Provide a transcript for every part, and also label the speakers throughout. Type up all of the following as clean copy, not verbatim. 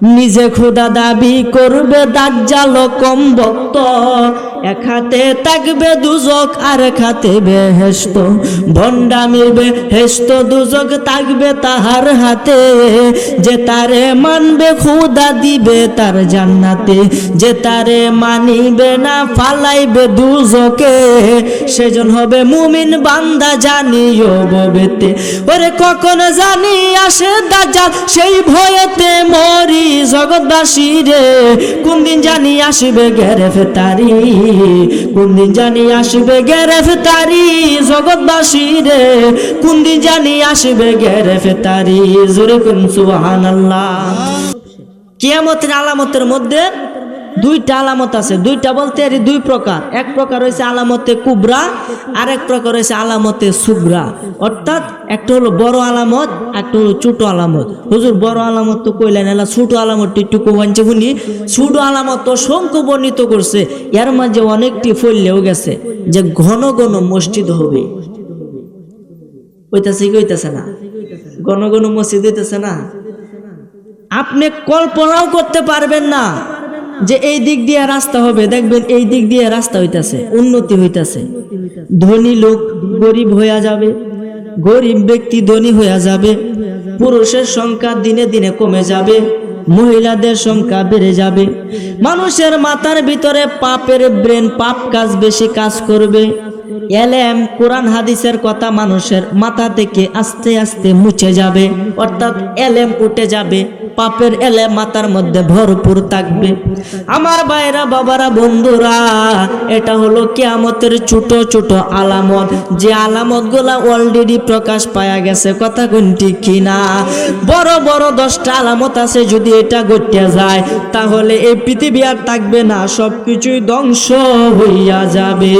Speaker 1: নিজে খোদা দাবি করবে দাজ্জাল কম ভক্ত, এক হাতে থাকবে দুজক আর এক হাতে বেহেশত। ভণ্ডামির বেহেশত দুজক থাকবে তাহার হাতে, যে তারে মানবে খোদা দিবে তার জান্নাতে, যে তারে মানিবে না ফালাইবে দুজকে, সেজন হবে মুমিন বান্দা জানিও ববেতে। ওরে কখন জানি আসে দাজ্জাল সেই ভয়েতে মরি জগৎবাসী রে, কোন দিন জানি আসবে গ্রেফতারি, কোন দিন জানি আসবে গ্রেফতারি জগৎবাসী রে, কোন দিন জানি আসবে গ্রেফতারি। জোরে কোন সুবহানাল্লাহ। কিয়ামতের আলামতের মধ্যে দুইটা আলামত আছে, দুইটা বলতে এর দুই প্রকার। এক প্রকার হয়েছে আলামতে কুবরা, আর এক প্রকার হয়েছে আলামতে সুগরা। অর্থাৎ একটা হলো বড় আলামত, একটা হলো ছোট আলামত। হুজুর বড় আলামত তো কইলেন, এলা ছোট আলামত একটু কমাঞ্চে শুনি। ছোট আলামত তো সংখ্য বর্ণিত করছে, এর মাঝে অনেকটি ফললেও গেছে যে ঘন ঘন মসজিদ হবে। হইতাছে কি হইতাছে না? ঘন ঘন মসজিদ হইতাছে না? আপনি কল্পনাও করতে পারবেন না যে এই দিক দিয়ে রাস্তা হবে, দেখবেন এই দিক দিয়ে রাস্তা হইতাছে, উন্নতি হইতাছে। ধনী লোক গরিব হইয়া যাবে, গরিব ব্যক্তি ধনী হইয়া যাবে, পুরুষের সংখ্যা দিনে দিনে কমে যাবে, মহিলাদের সংখ্যা বেড়ে যাবে, মানুষের মাথার ভিতরে পাপের ব্রেন, পাপ কাজ বেশি কাজ করবে। এলেম কোরআন হাদিসের কথা মানুষের মাথা থেকে আস্তে আস্তে মুছে যাবে, অর্থাৎ এলেম উঠে যাবে, পাপের এলেম মাথার মধ্যে ভরপুর থাকবে। আমার ভাইরা বাবারা বন্ধুরা, এটা হলো কিয়ামতের ছোট ছোট আলামত, যে আলামত গুলা অলরেডি প্রকাশ পাওয়া গেছে। কথা কোন ঠিক কিনা? বড় বড় 10টা আলামত আছে, যদি এটা ঘটে যায় তাহলে এই পৃথিবী আর থাকবে না, সবকিছুই ধ্বংস হইয়া যাবে।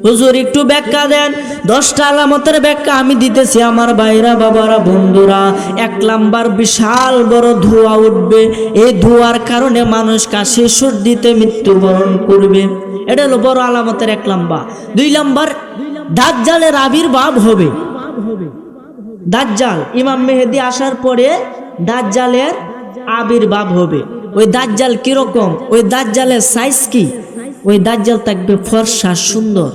Speaker 1: হুজুর একটু ব্যাখ্যা দেন। 10টা আলামতের ব্যাখ্যা আমি দিতেছি আমার ভাইরা বাবারা বন্ধুরা। 1 নাম্বার, বিশাল বড় ধোঁয়া উঠবে, এই ধোঁয়ার কারণে মানুষ কাশি সর্দিতে মৃত্যুবরণ করবে। এটা হলো বড় আলামতের 1 নাম্বার। 2 নাম্বার, দাজ্জালের আবির্ভাব হবে। দাজ্জাল, ইমাম মেহেদী আসার পরে দাজ্জালের আবির্ভাব হবে। ওই দাজ্জাল কিরকম? ওই দাজ্জালের সাইজ কি? ওই দাজ্জাল থাকবে ফর্সা সুন্দর,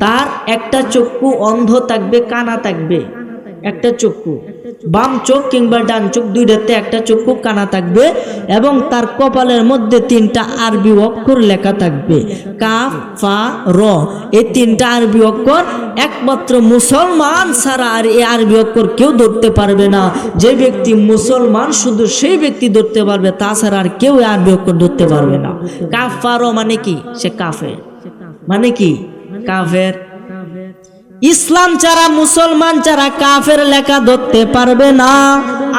Speaker 1: তার একটা চক্ষু অন্ধ থাকবে, কানা থাকবে, একটা চক্ষু, বাম চোখ কিংবা ডান চোখ দুইটাতে একটা চক্ষু কানা থাকবে, এবং তার কপালের মধ্যে 3টা আরবি অক্ষর লেখা থাকবে, কাফ ফা র। এই 3টা আরবি অক্ষর একমাত্র মুসলমান ছাড়া আর এই আরবি অক্ষর কেউ ধরতে পারবে না। যে ব্যক্তি মুসলমান শুধু সেই ব্যক্তি ধরতে পারবে, তাছাড়া আর কেউ এই আরবি অক্ষর ধরতে পারবে না। কাফ ফা র মানে কি? সে কাফের। মানে কি? কাফের। ইসলাম ছাড়া, মুসলমান ছাড়া কাফের লেখা ধরতে পারবে না।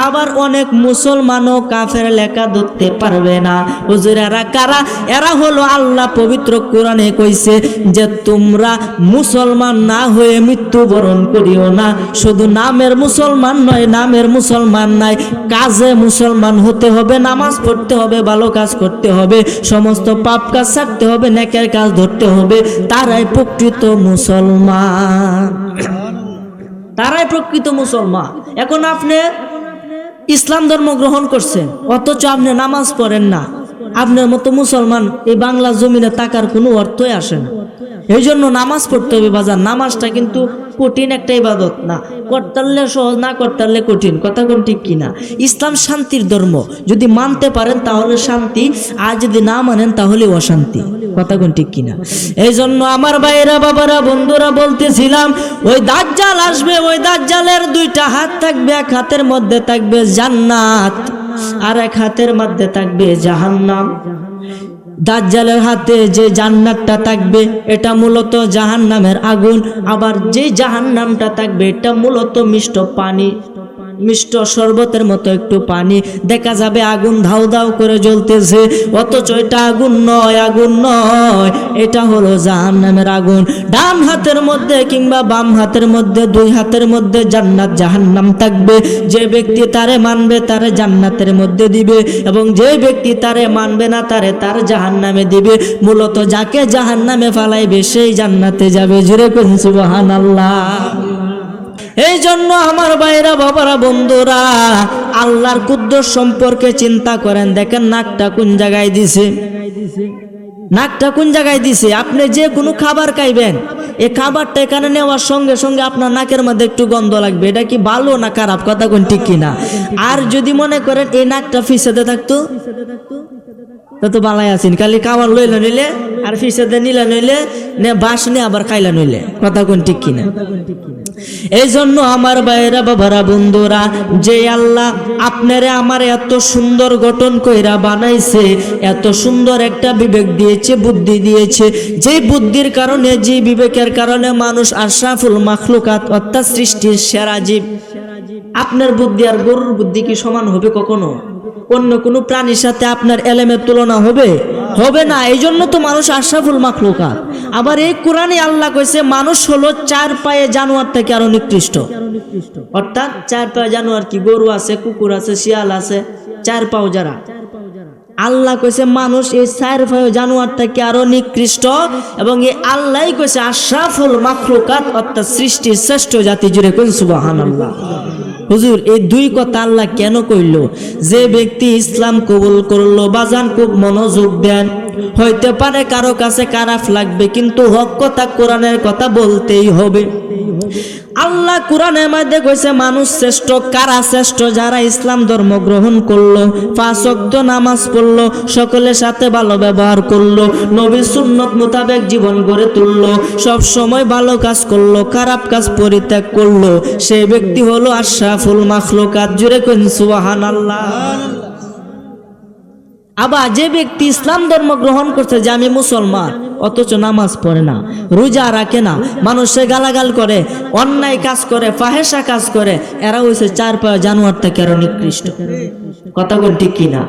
Speaker 1: আবার অনেক মুসলমানও কাফের লেখা ধরতে পারবে না। হুজুর এরা কারা? এরা হলো আল্লাহ পবিত্র কোরআনে কইছে যে তোমরা মুসলমান না হয়ে মৃত্যুবরণ করিও না। শুধু নামের মুসলমান নয়, নামের মুসলমান নাই, কাজে মুসলমান হতে হবে, নামাজ পড়তে হবে, ভালো কাজ করতে হবে, সমস্ত পাপ কাজ ছাড়তে হবে, নেকের কাজ ধরতে হবে। তারাই প্রকৃত মুসলমান, তারাই প্রকৃত মুসলমান। এখন আপনি ইসলাম ধর্ম গ্রহণ করছেন, অথচ আপনি নামাজ পড়েন না, আপনার মতো মুসলমান এই বাংলা জমিনে থাকার কোনো অর্থই আসে না। এই জন্য নামাজ পড়তে হবে বাজার। নামাজটা কিন্তু কঠিন একটা ইবাদত না, করতে পারলে সহজ, না করতে পারলে কঠিন। কথা কোন ঠিক কিনা? ইসলাম শান্তির ধর্ম, যদি মানতে পারেন তাহলে শান্তি, আর যদি না মানেন তাহলে অশান্তি। কথা কোন ঠিক কিনা? এই জন্য আমার ভাইরা বাবারা বন্ধুরা বলতেছিলাম, ওই দাজ্জাল আসবে, ওই দাজ্জালের 2টা হাত থাকবে, এক হাতের মধ্যে থাকবে জান্নাত আর এক হাতের মধ্যে থাকবে জাহান্নাম। দাজ্জালের হাতে যে জান্নাতটা থাকবে এটা মূলত জাহান্নামের আগুন, আবার যে জাহান্নামটা থাকবে এটা মূলত মিষ্ট পানি, মিষ্ট শরবতের মতো একটু পানি। দেখা যাবে আগুন ধাউ ধাউ করে জ্বলতেছে, অথচ এটা আগুন নয়, আগুন নয়, এটা হলো জাহান্নামের আগুন। ডান হাতের মধ্যে কিংবা বাম হাতের মধ্যে, 2 হাতের মধ্যে জান্নাত জাহান্নাম থাকবে। যে ব্যক্তি তারে মানবে তারে জান্নাতের মধ্যে দিবে, এবং যে ব্যক্তি তারে মানবে না তারে তার জাহান্নামে দিবে। মূলত যাকে জাহান্নামে ফালাইবে সেই জান্নাতে যাবে। জোরে কোন সুবহানাল্লাহ। এই জন্য আমার ভাইরা বাবারা বন্ধুরা আল্লাহর কুদ্দুস সম্পর্কে চিন্তা করেন। দেখেন নাকটা কোন জায়গায় দিছে, নাকটা কোন জায়গায় দিছে। আপনি যে কোনো খাবার খাইবেন, এই খাবারটা এখানে নেওয়ার সঙ্গে সঙ্গে আপনার নাকের মধ্যে একটু গন্ধ লাগবে। এটা কি ভালো না খারাপ, কথা কোন ঠিক কিনা? আর যদি মনে করেন এই নাকটা ফিসাতে থাকতো তত বালাই আছেন, খালি খাবার লইলে নইলে আর ফিসাতে নিলে নইলে বাস নিয়ে আবার খাইলা নইলে, কথা কোন ঠিক কিনা? এই জন্য আমার ভাইরা বাবারা বন্ধুরা, যে আল্লাহ আপনারে আমার এত সুন্দর গঠন কইরা বানাইছে, এত সুন্দর একটা বিবেক দিয়েছে, বুদ্ধি দিয়েছে, যে বুদ্ধির কারণে, যে বিবেকের কারণে মানুষ আশরাফুল মাখলুকাত অর্থাৎ সৃষ্টির সেরা জীব। আপনার বুদ্ধি আর গরুর বুদ্ধি কি সমান হবে কখনো? অন্য কোনো প্রাণীর সাথে আপনার এলেমের তুলনা হবে? হবে না। এই জন্য তো মানুষ আশরাফুল মাখলুকাত। আবার এই কোরআনে আল্লাহ কইছে মানুষ হলো 4 পায়ে জানোয়ার থেকে আরো নিকৃষ্ট। অর্থাৎ 4 পায়ে জানোয়ার কি? গরু আছে, কুকুর আছে, শিয়াল আছে, 4 পাও যারা। আল্লাহ কইছে মানুষ এই 4 পায়ে জানোয়ার থেকে আরো নিকৃষ্ট, এবং এই আল্লাহই কইছে আশরাফুল মাখলুকাত অর্থাৎ সৃষ্টির শ্রেষ্ঠ জাতি। জুড়ে কোন সুবহানাল্লাহ। হুজুর এই 2 কথা আল্লাহ কেন কইল? যে ব্যক্তি ইসলাম কবুল করলো, বাজান খুব মনোযোগ দেন। হইতে পারে কারো কাছে খারাপ লাগবে, কিন্তু হক কথা কোরআনের কথা বলতেই হবে। আল্লাহ কোরআনের মধ্যে কইছে মানুষ শ্রেষ্ঠ। কারা শ্রেষ্ঠ? যারা ইসলাম ধর্ম গ্রহণ করলো, 5 ওয়াক্ত নামাজ পড়লো, সকলের সাথে ভালো ব্যবহার করলো, নবীর সুন্নত মোতাবেক জীবন গড়ে তুললো, সব সময় ভালো কাজ করলো, খারাপ কাজ পরিত্যাগ করলো, সেই ব্যক্তি হলো আশরাফুল মাখলুকাত। জুড়ে কোন সুবহানাল্লাহ। আবার যে ব্যক্তি ইসলাম ধর্ম গ্রহণ করছে, যে আমি মুসলমান, অথচ নামাজ পড়ে না, রোজা রাখে না, মানুষে গালাগাল করে, অন্যায় কাজ করে, ফাহেসা কাজ করে, এরা হইছে 4 পায়ে জানোয়ার থেকে আরো নিকৃষ্ট। কথা কোন ঠিক কিনা?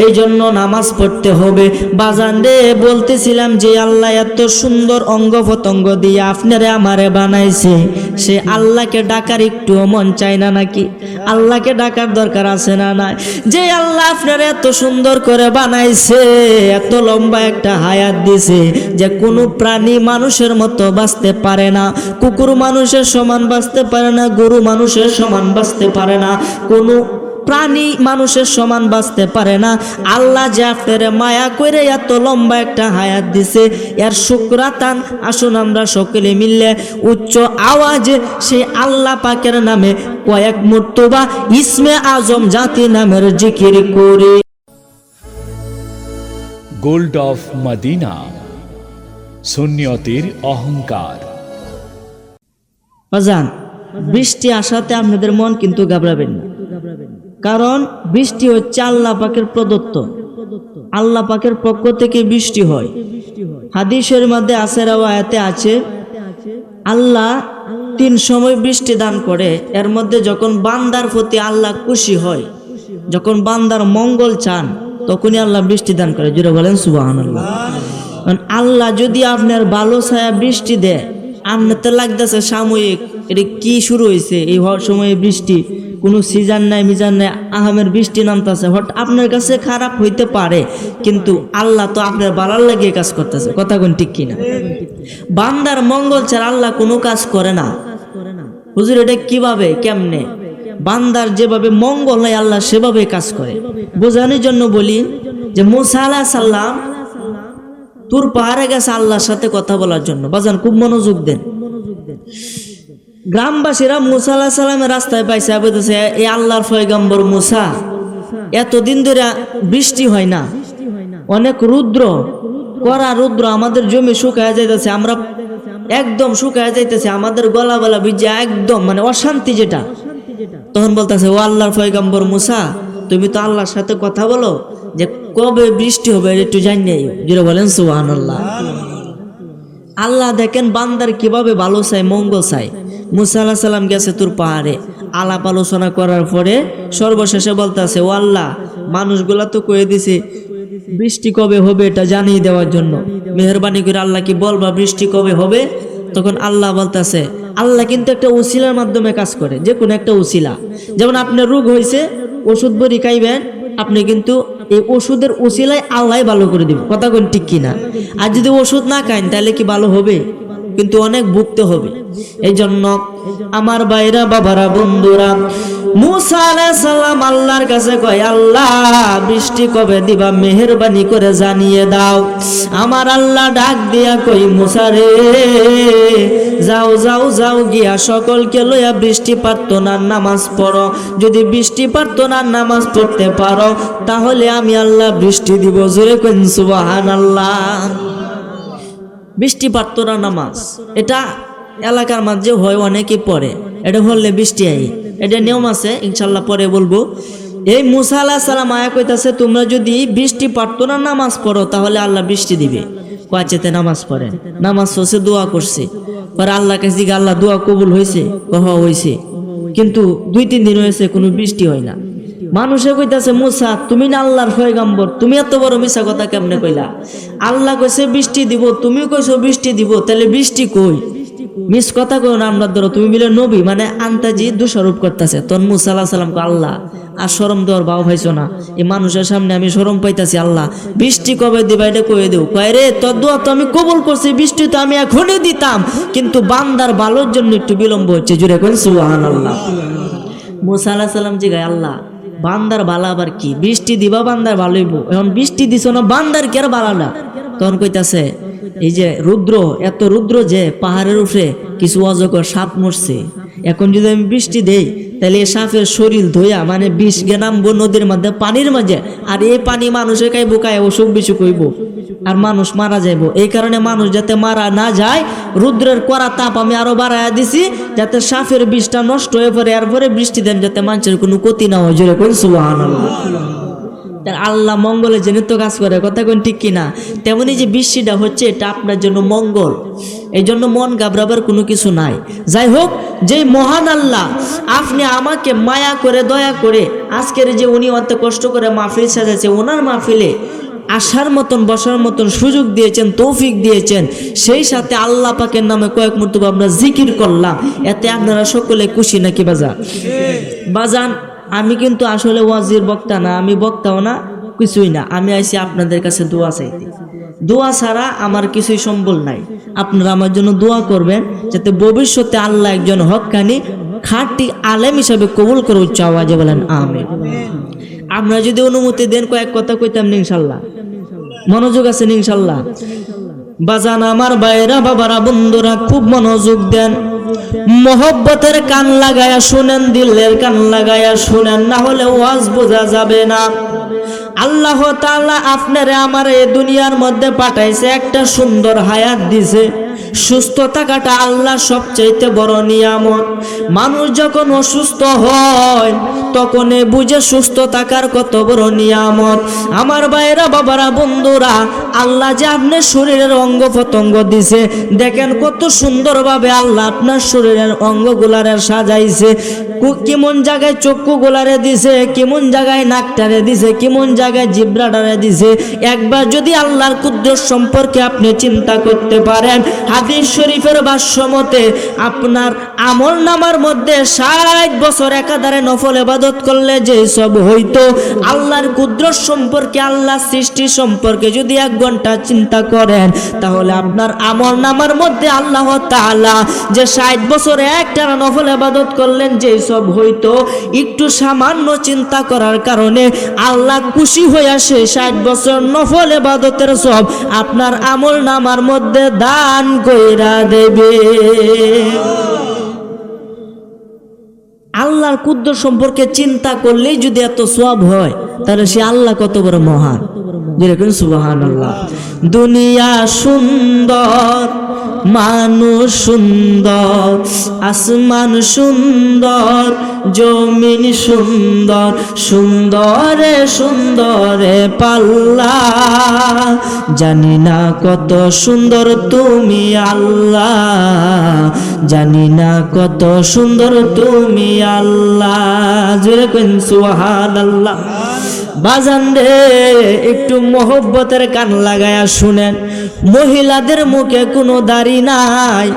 Speaker 1: এই জন্য নামাজ পড়তে হবে। বাজান রে, বলতেছিলাম যে আল্লাহ এত সুন্দর অঙ্গ প্রত্যঙ্গ দিয়ে আপনারে আমারে বানাইছে, সে আল্লাহকে ডাকার একটু মন চায় না নাকি? আল্লাহকে ডাকার দরকার আছে না নাই? যে আল্লাহ আপনারে এত সুন্দর করে বানাইছে, এত লম্বা একটা হায়াত দিছে, যে কোনো প্রাণী মানুষের মতো বাঁচতে পারে না, কুকুর মানুষের সমান বাঁচতে পারে না, গরু মানুষের সমান বাঁচতে পারে না, কোনো প্রাণী মানুষের সমান বাঁচতে পারে না। আল্লাহ যে আপনারে মায়া করে এত লম্বা একটা হায়াত দিছে, এর শুকরাতান আসুন আমরা সকলে মিললে উচ্চ আওয়াজে সেই আল্লাহ পাকের নামে কয়েক মর্তবা ইসমে আজম জাতি নামের জিকির করি।
Speaker 2: গোল্ড অফ মদিনা, সুন্নিয়তের অহংকার।
Speaker 1: বাজান, বৃষ্টি আসাতে আপনাদের মন কিন্তু ঘাবড়াবেন না, কারণ বৃষ্টি হচ্ছে আল্লাহ পাকের প্রদত্ত, আল্লাহ পাকের পক্ষ থেকে বৃষ্টি হয়। হাদিসের মধ্যে আছে, রাওয়ায়াতে আছে, আল্লাহ 3 সময় বৃষ্টি দান করে। এর মধ্যে যখন বান্দার প্রতি আল্লাহ খুশি হয়, যখন বান্দার মঙ্গল চান, তখনই আল্লাহ বৃষ্টি দান করে। জুড়ে বলেন সুবহানাল্লাহ। আল্লাহ যদি আপনার ভালো ছায়া বৃষ্টি দেয়, আপনার তো লাগতেছে সাময়িক, এটা কি শুরু হয়েছে এই সময়ে বৃষ্টি, কোনো সিজন নাই, মিজান নাই, আহামের বৃষ্টি নামতেছে, হঠাৎ আপনার কাছে খারাপ হইতে পারে, কিন্তু আল্লাহ তো আপনার ভালোর লাগিয়ে কাজ করতেছে। কথা কোন ঠিক কিনা? বান্দার মঙ্গল ছাড়া আল্লাহ কোনো কাজ করে না। হুজুর এটা কিভাবে, কেমনে? বান্দার যেভাবে মঙ্গল হয় আল্লাহ সেভাবে কাজ করে। বোঝানোর জন্য বলি যে মুসা আলাইহিস সালাম তুর পাহাড়ে গেছে আল্লাহর সাথে কথা বলার জন্য। বাজান খুব মনোযোগ দেন। গ্রামবাসীরা মুসা আলাইহিস সালামের রাস্তায় পাইছে, বলতেছে এই আল্লাহর পয়গম্বর মুসা, এতদিন ধরে বৃষ্টি হয় না, অনেক রুদ্র, কড়া রুদ্র, আমাদের জমি শুকায় যাইতেছে, আমরা একদম শুকায় যাইতেছে, আমাদের গলা গলা ভিজে একদম মানে অশান্তি যেটা। তখন বলতেছে, ও আল্লাহর পয়গম্বর মুসা, তুমি তো আল্লাহর সাথে কথা বলো, যে কবে বৃষ্টি হবে একটু জানিয়ে। যেটা বলেন সুবহানাল্লাহ। আল্লাহ দেখেন বান্দার কিভাবে ভালো চাই, মঙ্গল চাই। মুসা আলাইহিস সালাম গেছে তুর পাহাড়ে, আলাপ আলোচনা করার পরে সর্বশেষে বলতেছে, ও আল্লাহ, মানুষগুলা তো কয়ে দিছে বৃষ্টি কবে হবে এটা জানিয়ে দেওয়ার জন্য, মেহেরবানি করে আল্লাহ কি বলবা বৃষ্টি কবে হবে? তখন আল্লাহ বলতেছে, আল্লাহ কিন্তু একটা উসিলার মাধ্যমে কাজ করে, যে কোনো একটা উসিলা। যেমন আপনার রোগ হয়েছে, ওষুধ বড়ি খাইবেন, আপনি কিন্তু এই ওষুধের উসিলায় আল্লাহ ভালো করে দিবে। কথা কোন ঠিক কিনা? আর যদি ওষুধ না খান তাহলে কি ভালো হবে? কিন্তু অনেক ভুগতে হবে। এই জন্য আমার ভাইরা, বাবারা, বন্ধুরা, মুসা আলাইহিস সালাম আল্লাহর কাছে কয়, আল্লাহ বৃষ্টি কবে দিবা মেহেরবানি করে জানিয়ে দাও। আমার আল্লাহ ডাক দিয়া কই, মুসা রে যাও যাও যাও গিয়া সকলকে লইয়া বৃষ্টি প্রার্থনার নামাজ পড়ো। যদি বৃষ্টি প্রার্থনার নামাজ পড়তে পারো তাহলে আমি আল্লাহ বৃষ্টি দিব। জোরে কইন সুবহানাল্লাহ। বৃষ্টি প্রার্থনার নামাজ এটা এলাকার মাঝে হয়, অনেকে পড়ে। এটা হলে বৃষ্টি আই, এটা নিয়ম আছে, ইনশাল্লাহ পরে বলবো। এই মুসা আলাইহিস সালাম আয়া কইতাছে, তোমরা যদি বৃষ্টি প্রার্থনার নামাজ পড়ো তাহলে আল্লাহ বৃষ্টি দিবে। কয়েতে নামাজ পড়েন, নামাজ পড়ছে, দোয়া করছে, পরে আল্লাহ কাছে জিজ্ঞাসা, আল্লাহ দোয়া কবুল হয়েছে? হয়েছে, কিন্তু 2-3 দিন হয়েছে কোনো বৃষ্টি হয় না। মানুষে কইতাছে, মুসা তুমি না আল্লাহর পয়গম্বর, তুমি এত বড় মিছা কথা কেমনে কইলা? আল্লাহ কইছে বৃষ্টি দিব, তুমিও কইছো বৃষ্টি দিব, তাহলে বৃষ্টি কই? মিস কথা কই না আমরা ধরো, তুমি বলে নবী, মানে আন্তাজি দোষারোপ করতেছে। তখন মুসা আলাইহিস সালাম কয়, আল্লাহ আর শরম দেওয়ার ভাও পাইছো না? এই মানুষের সামনে আমি শরম পাইতাছি, আল্লাহ বৃষ্টি কবে দিবা এটা কয়ে দেও। কয় রে তোর দোয়া তো আমি কবুল করছি, বৃষ্টি তো আমি এখনই দিতাম, কিন্তু বান্দার ভালোর জন্য একটু বিলম্ব হচ্ছে। জুড়ে কইন সুবহানাল্লাহ। মুসা আলাইহিস সালাম জিগায়, আল্লাহ বান্দার ভালো আবার কি? বৃষ্টি দিবা বান্দার ভালোইব, এখন বৃষ্টি দিছ না, বান্দার কি আর ভালো না? তখন কইতাছে, এই যে রুদ্র, এত রুদ্র যে পাহাড়ের উপরে কিছু অজগর সাপ মরছে, এখন যদি আমি বৃষ্টি দেই তাহলে এই সাপের শরীর ধোয়া মানে বিষ গে নামবো নদীর মধ্যে, পানির মাঝে, আর এই পানি মানুষে খাইবো, খায় অসুখ বিসুখ হইব আর মানুষ মারা যাইব। এই কারণে মানুষ যাতে মারা না যায়, রুদ্রের কড়া তাপ আমি আরো বাড়াইয়া দিছি, যাতে সাপের বিষটা নষ্ট হয়ে পড়ে, এরপরে বৃষ্টি দেন যাতে মানুষের কোনো ক্ষতি না হয়। জোরে কোন সুবহানাল্লাহ। আল্লাহ মঙ্গলের জন্য তো কাজ করে, কথা কোন ঠিক কিনা? তেমনি যে বৃষ্টিটা হচ্ছে এটা আপনার জন্য মঙ্গল, এই জন্য মন ঘাবড়াবার কোনো কিছু নাই। যাই হোক, যে মহান আল্লাহ আপনি আমাকে মায়া করে দয়া করে আজকের যে উনি অত কষ্ট করে মাহফিল সাজাচ্ছে, ওনার মাহফিলে আসার মতন বসার মতন সুযোগ দিয়েছেন, তৌফিক দিয়েছেন, সেই সাথে আল্লাহ পাকের নামে কয়েক মর্তবা আমরা জিকির করলাম, এতে আপনারা সকলে খুশি নাকি বাজান? বাজান আমি কিন্তু আসলে ওয়াজির বক্তা না, আমি বক্তাও না, কিছুই না। আমি আইছি আপনাদের কাছে দোয়া চাইতে। দোয়া ছাড়া আমার কিছুই সম্বল নাই। আপনারা আমার জন্য দোয়া করবেন যাতে ভবিষ্যতে আল্লাহ একজন হক্কানি খাঁটি আলেম হিসাবে কবুল করে উচ্চ আওয়াজে বলেন আমিন। আপনারা যদি অনুমতি দেন কয়েক কথা কইতাম ইনশাল্লাহ। মনোযোগ আছে ইনশাল্লাহ? বাজান আমার ভাইরা, বাবারা, বন্ধুরা খুব মনোযোগ দেন, মোহব্বতের কান লাগায়া শুনেন, দিলের কান লাগায়া শুনেন, না হলে ওয়াজ বোঝা যাবে না। আল্লাহ তাআলা আপনারে আমার এই দুনিয়ার মধ্যে পাঠাইছে, একটা সুন্দর হায়াত দিছে। সুস্থ থাকাটা আল্লাহর সবচাইতে বড় নিয়ামত। মানুষ যখন অসুস্থ হয় তখন বুঝে সুস্থ থাকার কত বড় নিয়ামত। আমার ভাইরা, বাবারা, বন্ধুরা, আল্লাহ যে আপনার শরীরের অঙ্গ প্রত্যঙ্গ দিছে, দেখেন কত সুন্দরভাবে আল্লাহ আপনার শরীরের অঙ্গগুলারে সাজাইছে। কেমন জায়গায় চক্ষু গোলারে দিছে, কেমন জায়গায় নাকটারে দিছে, কেমন জায়গায় জিব্রাটারে দিছে। একবার যদি আল্লাহর কুদরত সম্পর্কে আপনি চিন্তা করতে পারেন, হাদিস শরীফের ভাষ্য মতে আপনার আমল নামার মধ্যে 60 বছর একাধারে নফল ইবাদত করলে যে সব হইতো, আল্লাহর কুদরত সম্পর্কে, আল্লাহর সৃষ্টি সম্পর্কে যদি 1 ঘন্টা চিন্তা করেন, তাহলে আপনার আমল নামার মধ্যে আল্লাহ তাআলা যে 60 বছর একটানা নফল ইবাদত করলেন যে সব হইতো, একটু সামান্য চিন্তা করার কারণে আল্লাহ খুশি হয়ে আসে 60 বছর নফল ইবাদতের সব আপনার আমল নামার মধ্যে দান কইরা দেবে। আল্লাহর কুদরত সম্পর্কে চিন্তা করলেই যদি এত সওয়াব হয়, তাহলে সে আল্লাহ কত বড় মহান। যেরকম সুবহানাল্লাহ। দুনিয়া সুন্দর, মানুষ সুন্দর, আসমান সুন্দর, জমিন সুন্দর, সুন্দরে সুন্দরে পাল্লা, জানি না কত সুন্দর তুমি আল্লাহ, জানি না কত সুন্দর তুমি আল্লাহ। যেরকম সুবহানাল্লাহ। বাজান রে, একটু মোহব্বতের কান লাগায়া শুনেন। মহিলাদের মুখে কোনো দাড়ি নাই,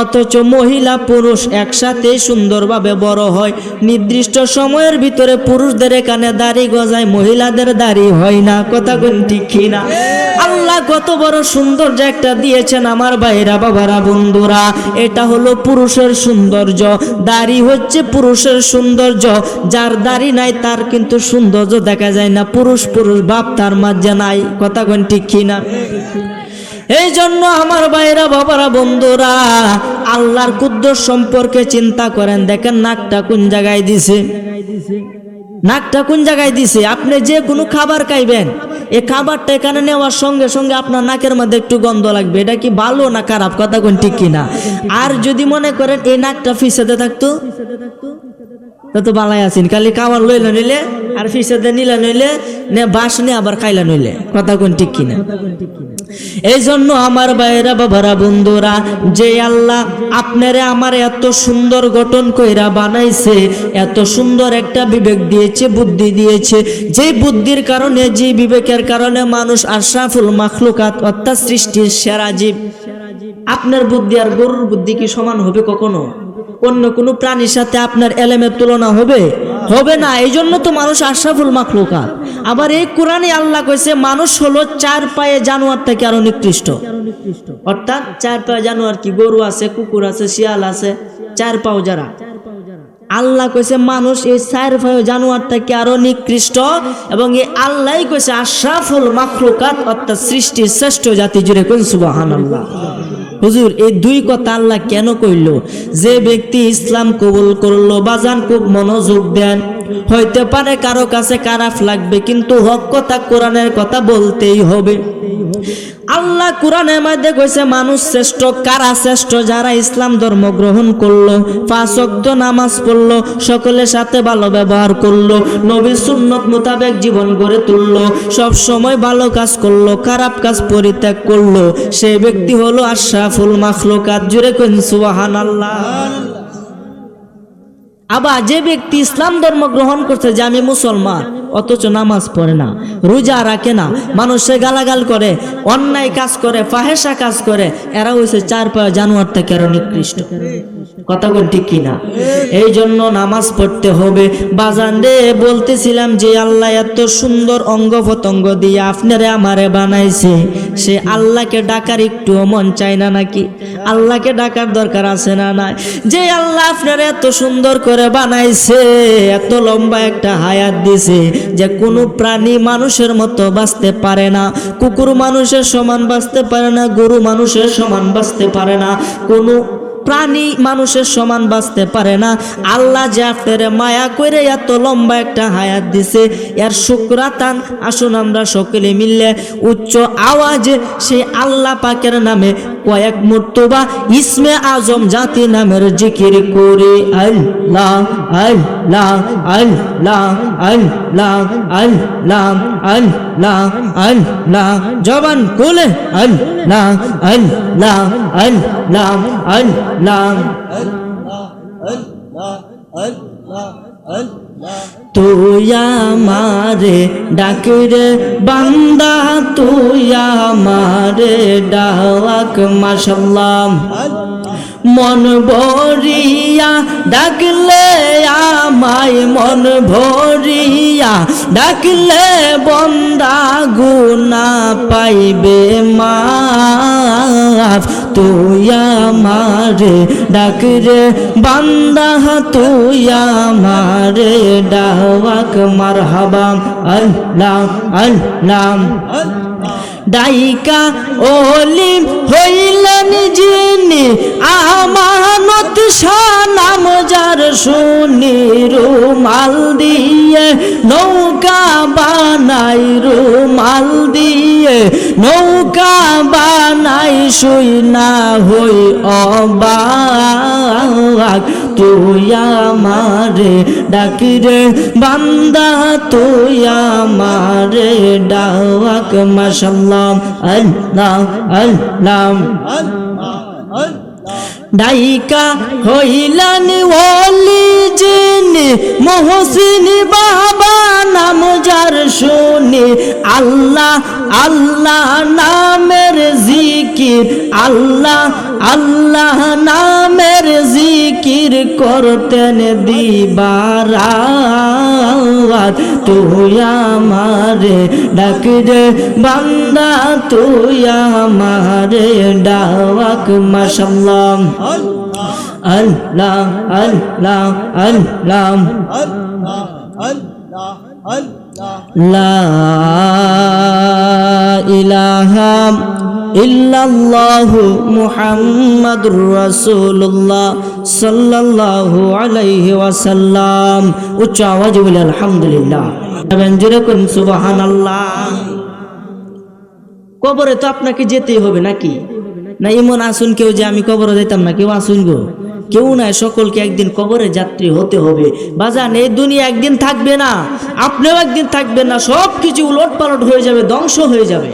Speaker 1: অথচ মহিলা পুরুষ একসাথে সুন্দরভাবে বড় হয়। নির্দিষ্ট সময়ের ভিতরে পুরুষদের এখানে দাড়ি গজায়, মহিলাদের দাড়ি হয় না। কথা কোন ঠিক কিনা? আল্লাহ কত বড় সৌন্দর্য একটা দিয়েছেন আমার ভাইরা, বাবারা, বন্ধুরা। এটা হলো পুরুষের সৌন্দর্য। দাড়ি হচ্ছে পুরুষের সৌন্দর্য। যার দাড়ি নাই তার কিন্তু সৌন্দর্য দেখা যায় না। পুরুষ পুরুষ বাপ তার মাঝে নাই। কথা কোন ঠিক কিনা? এই জন্য আমার ভাইরা, বাবারা, বন্ধুরা, আল্লাহর কুদ্দুস সম্পর্কে চিন্তা করেন। দেখেন নাকটা কোন জায়গায় দিছে, নাকটা কোন জায়গায় দিছে। আপনি যে কোনো খাবার খাইবেন, এই খাবারটা এখানে নেওয়ার সঙ্গে সঙ্গে আপনার নাকের মধ্যে একটু গন্ধ লাগবে। এটা কি ভালো না খারাপ? কথা কোন ঠিক কিনা? আর যদি মনে করেন এই নাকটা ফিসাতে থাকতো তো বালাই আছেন, খালি খাবার লইলে নইলে আর ফিসাতে নিলে নইলে নে বাস নিয়ে আবার খাইলা নইলে। কথা কোন ঠিক কিনা? এই জন্য আমার ভাইরা, বাবারা, বন্ধুরা, যে আল্লাহ আপনারে আমার এত সুন্দর গঠন কইরা বানাইছে, এত সুন্দর একটা বিবেক দিয়েছে, বুদ্ধি দিয়েছে, যে বুদ্ধির কারণে, যে বিবেকের কারণে মানুষ আশরাফুল মাখলুকাত অর্থাৎ সৃষ্টির সেরা জীব। আপনার বুদ্ধি আর গরুর বুদ্ধি কি সমান হবে কখনো? অন্য কোনো প্রাণীর সাথে আপনার এলেমের তুলনা হবে? হবে না। এই জন্য তো মানুষ আশরাফুল মাখলুকাত। আবার এই কোরআনে আল্লাহ কইছে মানুষ হলো 4 পায়ে জানোয়ার থেকে আরো নিকৃষ্ট। অর্থাৎ 4 পায়ে জানোয়ার কি? গরু আছে, কুকুর আছে, শিয়াল আছে, 4 পাও যারা। আল্লাহ কইছে মানুষ এই 4 পায়ে জানোয়ার থেকে আরো নিকৃষ্ট, এবং এই আল্লাহই কইছে আশরাফুল মাখলুকাত অর্থাৎ সৃষ্টির শ্রেষ্ঠ জাতি। জুড়ে কোন সুবহানাল্লাহ। হুজুর এই দুই কথা আল্লাহ কেন কইল? যে ব্যক্তি ইসলাম কবুল করলো, বাজান খুব মনোযোগ দেন। হইতে পারে কারো কাছে খারাপ লাগবে, কিন্তু হক কথা, কোরআনের কথা বলতেই হবে। আল্লাহ কোরআনের মধ্যে কইছে মানুষ শ্রেষ্ঠ। কারা শ্রেষ্ঠ? যারা ইসলাম ধর্ম গ্রহণ করলো, 5 ওয়াক্ত নামাজ পড়লো, সকলের সাথে ভালো ব্যবহার করলো, নবীর সুন্নত মোতাবেক জীবন গড়ে তুললো, সব সময় ভালো কাজ করলো, খারাপ কাজ পরিত্যাগ করলো, সেই ব্যক্তি হলো আশরাফুল মাখলুকাত। জুড়ে কোন সুবহানাল্লাহ। আবার যে ব্যক্তি ইসলাম ধর্ম গ্রহণ করছে, যে আমি মুসলমান, অথচ নামাজ পড়ে না, রোজা রাখে না, মানুষে গালাগাল করে, অন্যায় কাজ করে, ফাহেসা কাজ করে, এরা হইছে 4 পায়ে জানোয়ার থেকে আরো নিকৃষ্ট। কথা কোন ঠিক কিনা? এই জন্য নামাজ পড়তে হবে। বাজান রে, বলতেছিলাম যে আল্লাহ এত সুন্দর অঙ্গ প্রত্যঙ্গ দিয়ে আপনারে আমারে বানাইছে, সে আল্লাহকে ডাকার একটু মন চায় না নাকি? আল্লাহকে ডাকার দরকার আছে না নাই? যে আল্লাহ আপনারে এত সুন্দর করে বানাইছে, এত লম্বা একটা হায়াত দিছে, যে কোনো প্রাণী মানুষের মতো বাঁচতে পারে না। কুকুর মানুষের সমান বাঁচতে পারে না, গরু মানুষের সমান বাঁচতে পারে না, কোনো প্রাণী মানুষের সমান বাঁচতে পারে না। আল্লাহ যে আপনারে মায়া করে এত লম্বা একটা হায়াত দিছে, এর শুকরাতান আসুন আমরা সকলে মিললে উচ্চ আওয়াজে সেই আল্লাহ পাকের নামে কয়েক মর্তবা ইসমে আজম জাতি নামের জিকির করে। আল্লাহ আল্লাহ আল্লাহ আল্লাহ আল্লাহ আল্লাহ আল্লাহ, জবান খুলে আল্লাহ আল্লাহ আল্লাহ আল্লাহ। তুই আমারে ডাকরে বান্দা, তুই আমারে ডাক, মাশাআল্লাহ। মন ভরিয়া ডাকলে আমায়, মন ভরিয়া ডাকলে বন্দা গুনা পাইবে মাফ। তুই আমারে ডাকরে বান্দা, তুই আমারে ডাক, মারহাবা। আল্লাহ আল্লাহ। ডাইকা ওলিম হইলেন যিনি, আমানত শানাম যার শুনি, রুমাল দিয়ে নৌকা বানাই, রুমাল দিয়ে নৌকা বানাই, শুই না হই অবাক। তুই আমারে ডাকিরে বান্দা, তুই আমারে ডাক, মাশাআল্লাহ। আল্লাহ আল্লাহ। ডাইকা হইলেন ওলি যিনি, মহসিন বাবা নাম যার শুনি, আল্লাহ আল্লাহ নামের জিকির জিকির, আল্লাহ আল্লাহ নামের জিকির করতেন দিবারাত। তুই আমারে ডাক দে বান্দা, তুই আমারে ডাক। মাশাআল্লাহ, আল্লাহ আল্লাহ আল্লাহ, লা ইলাহা ইল্লাল্লাহু মুহাম্মাদুর রাসূলুল্লাহ সাল্লাল্লাহু আলাইহি ওয়াসাল্লাম। উচ্চ আওয়াজে বলে আলহামদুলিল্লাহ। যেরকম সুবহানাল্লাহ। কবরে তো আপনাকে যেতেই হবে নাকি? না এমন আসুন কেউ যে আমি কবরে যেতাম না, কেউ আসুন গো, কেউ নাই। সকলকে একদিন কবরে যাত্রী হতে হবে। বাজান, এই দুনিয়া একদিন থাকবে না, আপনিও একদিন থাকবেন না। সব কিছু উলট পালট হয়ে যাবে, ধ্বংস হয়ে যাবে।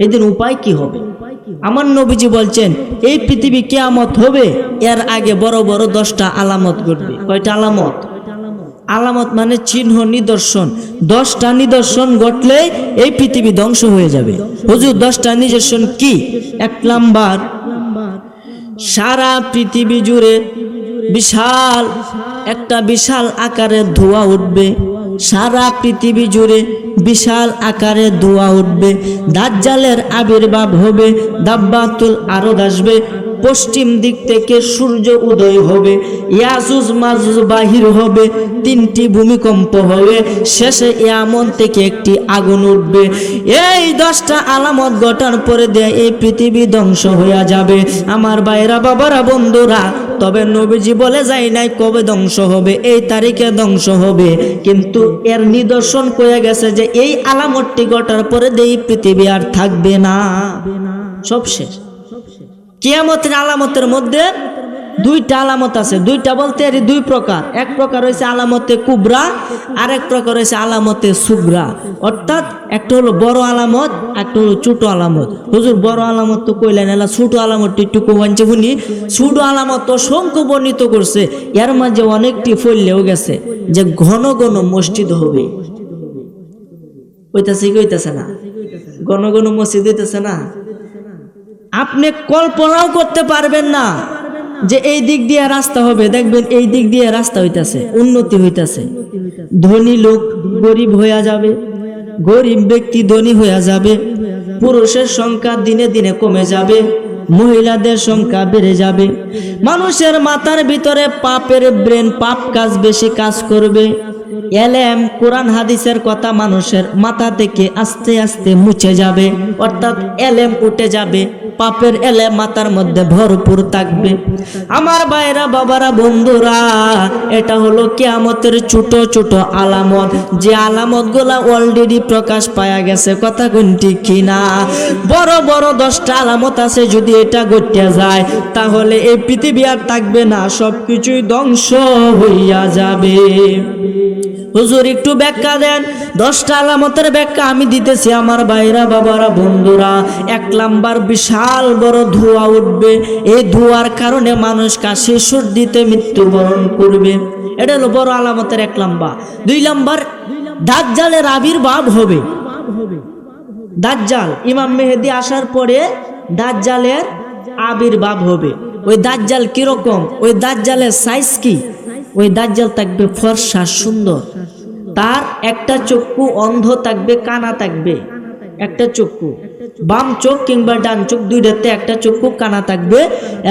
Speaker 1: এদিন উপায় কি হবে? আমার নবীজি বলছেন এই পৃথিবী কিয়ামত হবে, এর আগে বড় বড় 10টা আলামত ঘটবে। কয়টা আলামত? আলামত মানে চিহ্ন, নিদর্শন। 10টা নিদর্শন ঘটলে এই পৃথিবী ধ্বংস হয়ে যাবে। হুজুর 10টা নিদর্শন কি? 1 নাম্বার, সারা পৃথিবী জুড়ে বিশাল আকারের ধোঁয়া উঠবে। সারা পৃথিবী জুড়ে বিশাল আকারের ধোঁয়া উঠবে। দাজ্জালের আবির্ভাব হবে। দাব্বাতুল আরদ আসবে। পশ্চিম দিক থেকে সূর্য উদয় হবে। ইয়াজুজ মাজুজ বাহির হবে। 3টি ভূমিকম্প হবে। শেষে ইয়ামন থেকে একটি আগুন উঠবে। এই 10টা আলামত ঘটার পরে দেয় এই পৃথিবী ধ্বংস হয়ে যাবে। আমার ভাইরা, বাবারা, বন্ধুরা, তবে নবীজি বলে যায় নাই কবে ধ্বংস হবে, এই তারিখে ধ্বংস হবে। কিন্তু এর নিদর্শন কয়ে গেছে যে এই আলামতটি ঘটার পরে এই পৃথিবী আর থাকবে না, সব শেষ। কিয়ামতের আলামতের মধ্যে 2টা আলামত আছে। 2টা বলতে এর 2 প্রকার। এক প্রকার হয়েছে আলামতে কুবরা, আর এক প্রকার হয়েছে আলামতে সুগরা। অর্থাৎ একটা হলো বড় আলামত, একটা হলো ছোট আলামত। হুজুর বড় আলামত তো কইলেন, এলা ছোট আলামতটি একটু কমাঞ্চে শুনি। ছোট আলামত অসংখ্য বর্ণিত করছে, এর মাঝে অনেকটি ফললেও গেছে যে ঘন ঘন মসজিদ হবে। হইতাছে কি হইতাছে না? ঘন ঘন মসজিদ হইতাছে না? আপনি কল্পনাও করতে পারবেন না যে এই দিক দিয়ে রাস্তা হবে। দেখবেন এই দিক দিয়ে রাস্তা হইতাছে, উন্নতি হইতাছে। ধনী লোক গরিব হইয়া যাবে, গরিব ব্যক্তি ধনী হইয়া যাবে। পুরুষের সংখ্যা দিনে দিনে কমে যাবে, মহিলাদের সংখ্যা বেড়ে যাবে। মানুষের মাথার ভিতরে পাপের ব্রেন, পাপ কাজ বেশি কাজ করবে। এলেম, কোরআন হাদিসের কথা মানুষের মাথা থেকে আস্তে আস্তে মুছে যাবে। অর্থাৎ এলেম উঠে যাবে, পাপের এলেম মাথার মধ্যে ভরপুর থাকবে। আমার ভাইরা, বাবারা, বন্ধুরা, এটা হলো কিয়ামতের ছোট ছোট আলামত, যে আলামত গুলা অলরেডি প্রকাশ পাওয়া গেছে। কথা কোনটি কিনা? বড় বড় 10টা আলামত আছে। যদি এটা ঘটে যায় তাহলে এই পৃথিবী আর থাকবে না, সবকিছুই ধ্বংস হইয়া যাবে। হুজুর একটু ব্যাখ্যা দেন। 10টা আলামতের ব্যাখ্যা আমি দিতেছি আমার ভাইরা, বাবারা, বন্ধুরা। 1 নাম্বার, বিশাল বড় ধোঁয়া উঠবে। এই ধোঁয়ার কারণে মানুষ কাশি সর্দিতে মৃত্যুবরণ করবে। এটা হলো বড় আলামতের 1 নাম্বার। 2 নাম্বার, দাজ্জালের আবির্ভাব হবে। দাজ্জাল, ইমাম মেহেদী আসার পরে দাজ্জালের আবির্ভাব হবে। ওই দাজ্জাল কিরকম? ওই দাজ্জালের সাইজ কি? ওই দাজ্জাল থাকবে ফর্সা, সুন্দর। তার একটা চক্ষু অন্ধ থাকবে, কানা থাকবে। একটা চক্ষু, বাম চোখ কিংবা ডান চোখ, দুইটাতে একটা চক্ষু কানা থাকবে।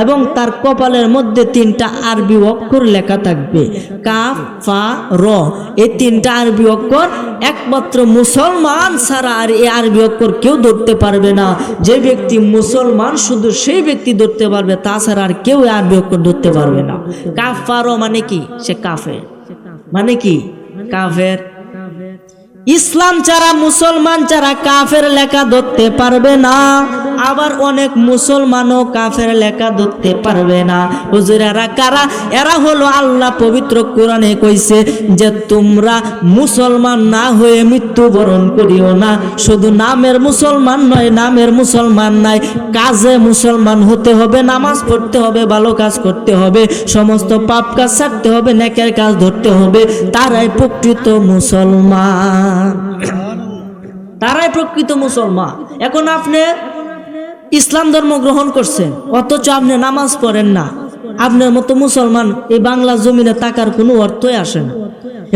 Speaker 1: এবং তার কপালের মধ্যে 3টা আরবি অক্ষর লেখা থাকবে, কাফ, ফা, র। এই 3টা আরবি অক্ষর একমাত্র মুসলমান ছাড়া আর এই আরবি অক্ষর কেউ ধরতে পারবে না। যে ব্যক্তি মুসলমান শুধু সেই ব্যক্তি ধরতে পারবে, তাছাড়া আর কেউ আরবি অক্ষর ধরতে পারবে না। কাফ, ফা, র মানে কি? সে কাফের। মানে কি? কাফের। ইসলাম ছাড়া, মুসলমান ছাড়া কাফের লেখা ধরতে পারবে না। আবার অনেক মুসলমানও কাফের লেখা ধরতে পারবে না। হুজুর এরা কারা? এরা হলো আল্লাহ পবিত্র কোরআনে কইছে যে তোমরা মুসলমান না হয়ে মৃত্যুবরণ করিও না। শুধু নামের মুসলমান নয়, নামের মুসলমান নাই, কাজে মুসলমান হতে হবে, নামাজ পড়তে হবে, ভালো কাজ করতে হবে, সমস্ত পাপ কাজ ছাড়তে হবে, নেকের কাজ ধরতে হবে। তারাই প্রকৃত মুসলমান, তারাই প্রকৃত মুসলমান। এখন আপনি ইসলাম ধর্ম গ্রহণ করছেন, অথচ আপনি নামাজ পড়েন না। আপনার মতো মুসলমান এই বাংলা জমিনে থাকার কোনো অর্থই আসে না।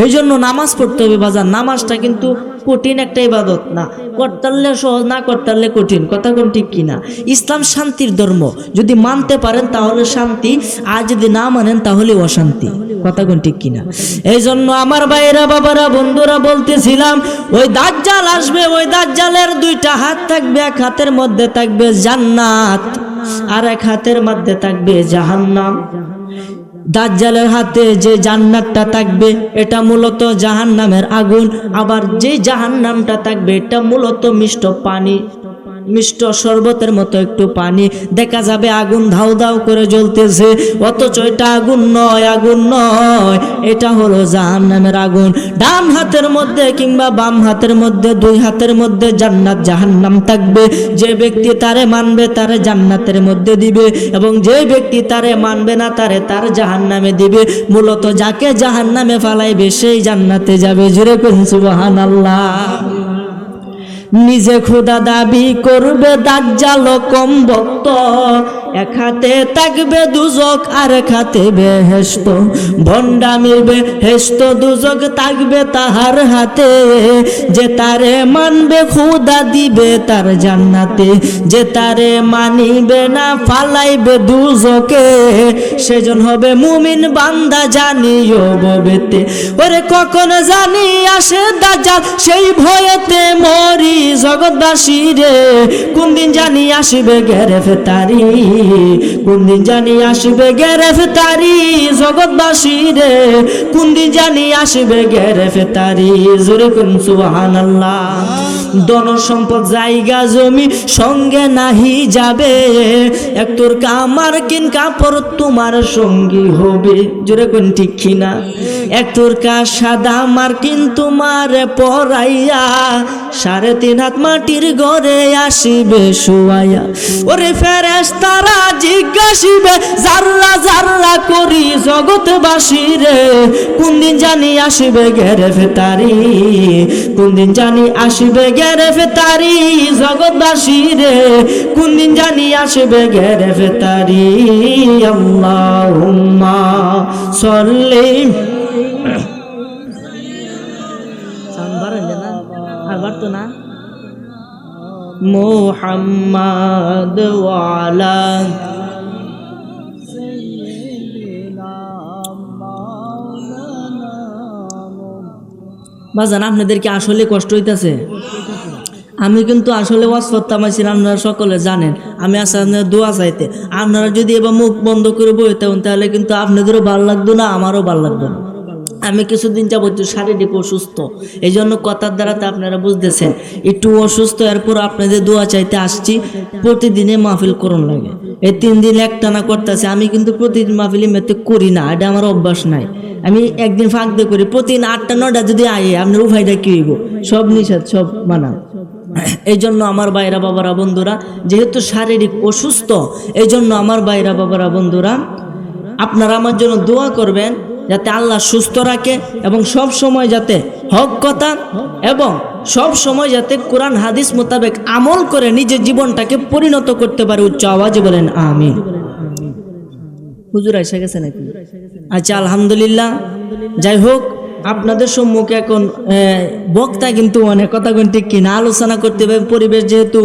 Speaker 1: এই জন্য নামাজ পড়তে হবে বাজার। নামাজটা কিন্তু কঠিন একটা ইবাদত না, করতে পারলে সহজ, না করতে পারলে কঠিন। কথা কোন ঠিক কিনা? ইসলাম শান্তির ধর্ম, যদি মানতে পারেন তাহলে শান্তি, আর যদি না মানেন তাহলে অশান্তি। কথা কোন ঠিক কিনা? এই জন্য আমার ভাইরা, বাবারা, বন্ধুরা বলতেছিলাম, ওই দাজ্জাল আসবে, ওই দাজ্জালের দুইটা হাত থাকবে, এক হাতের মধ্যে থাকবে জান্নাত আর এক হাতের মধ্যে থাকবে জাহান্নাম। দাজ্জালের হাতে যে জান্নাতটা থাকবে এটা মূলত জাহান্নামের আগুন, আবার যে জাহান্নামটা থাকবে এটা মূলত মিষ্ট পানি, মিষ্ট শরবতের মতো একটু পানি। দেখা যাবে আগুন ধাউ ধাউ করে জ্বলতেছে, অথচ এটা আগুন নয়, আগুন নয়, এটা হলো জাহান্নামের আগুন। ডান হাতের মধ্যে কিংবা বাম হাতের মধ্যে, দুই হাতের মধ্যে জান্নাত জাহান্নাম থাকবে। যে ব্যক্তি তারে মানবে তারে জান্নাতের মধ্যে দিবে, এবং যে ব্যক্তি তারে মানবে না তারে তার জাহান্নামে দিবে। মূলত যাকে জাহান্নামে ফালাইবে সেই জান্নাতে যাবে। জোরে কোন সুবহানাল্লাহ। নিজে খোদা দাবি করবে দাজ্জাল কম ভক্ত, এক হাতে থাকবে দুজক আর এক হাতে বেহেশত। ভণ্ডামির বেহেশত দুজক থাকবে তাহার হাতে, যে তারে মানবে খোদা দিবে তার জান্নাতে, যে তারে মানিবে না ফালাইবে দুজকে, সেজন হবে মুমিন বান্দা জানিও ববেতে। ওরে কখন জানি আসে দাজ্জাল সেই ভয়েতে মরি জগৎবাসী রে, কোন দিন জানি আসিবে গ্রেফতারি, কোন দিন জানি আসিবে গ্রেফতারি জগৎবাসী রে, কোন দিন জানি আসিবে গ্রেফতারি। জোরে কোন সুবহানাল্লাহ। ধন সম্পদ জায়গা জমি সঙ্গে নাহি যাবে, এক তোর কামার কিন কাপড় তোমার সঙ্গী হবে। জোরে কোন ঠিক কিনা? এক তোর কা সাদা মার্কিন তোমার পরাইয়া, 3.5 হাত মাটির ঘরে আসিবে শুয়াইয়া। ওরে ফেরেশতারা জিজ্ঞাসিবে জাররা জাররা করি জগৎবাসী রে, কোন দিন জানি আসিবে গ্রেফতারি, কোন দিন জানি আসিবে গ্রেফতারি জগৎবাসী রে, কোন দিন জানি আসিবে গ্রেফতারি। আল্লাহুম্মা সাল্লি মুহাম্মাদ ওয়া আলা বাজান। আপনাদেরকে আসলে কষ্ট হইতেছে? আমি কিন্তু আসলে ওয়াজ করতাম আছেন, আপনারা সকলে জানেন। আমি আসলে আপনার দোয়া চাইতে, আপনারা যদি এবার মুখ বন্ধ করে বইতেন তাহলে কিন্তু আপনাদেরও ভালো লাগতো না, আমারও ভালো লাগতো না। আমি কিছুদিন যাবত শারীরিক অসুস্থ, এই জন্য কথার দ্বারাতে আপনারা বুঝতেছেন একটু অসুস্থ। এরপর আপনাদের দোয়া চাইতে আসছি। প্রতিদিনে মাহফিল করণ লাগে, এই 3 দিন একটানা করতেছে। আমি কিন্তু প্রতিদিন মাহফিল মেতে করি না, এটা আমার অভ্যাস নাই। আমি একদিন ফাঁক দিয়ে করি। প্রতিদিন 8টা 9টা যদি আয়ে আপনার উপায়টা কি হইব? সব নিষেধ, সব মানা। এই জন্য আমার ভাইরা, বাবারা, বন্ধুরা, যেহেতু শারীরিক অসুস্থ, এই জন্য আমার ভাইরা, বাবারা, বন্ধুরা, আপনারা আমার জন্য দোয়া করবেন যাতে আল্লাহ সুস্থ রাখে, এবং সব সময় যাতে হক কথা এবং সব সময় যাতে কোরআন হাদিস মোতাবেক আমল করে নিজের জীবনটাকে পরিণত করতে পারে। উচ্চ আওয়াজে বলেন আমিন। হুজুর এসে গেছে নাকি? আচ্ছা, আলহামদুলিল্লাহ। যাই হোক, আপনাদের সম্মুখে এখন বক্তা কিন্তু অনেক কথা ঠিক কিনা আলোচনা করতে হবে। পরিবেশ যেহেতু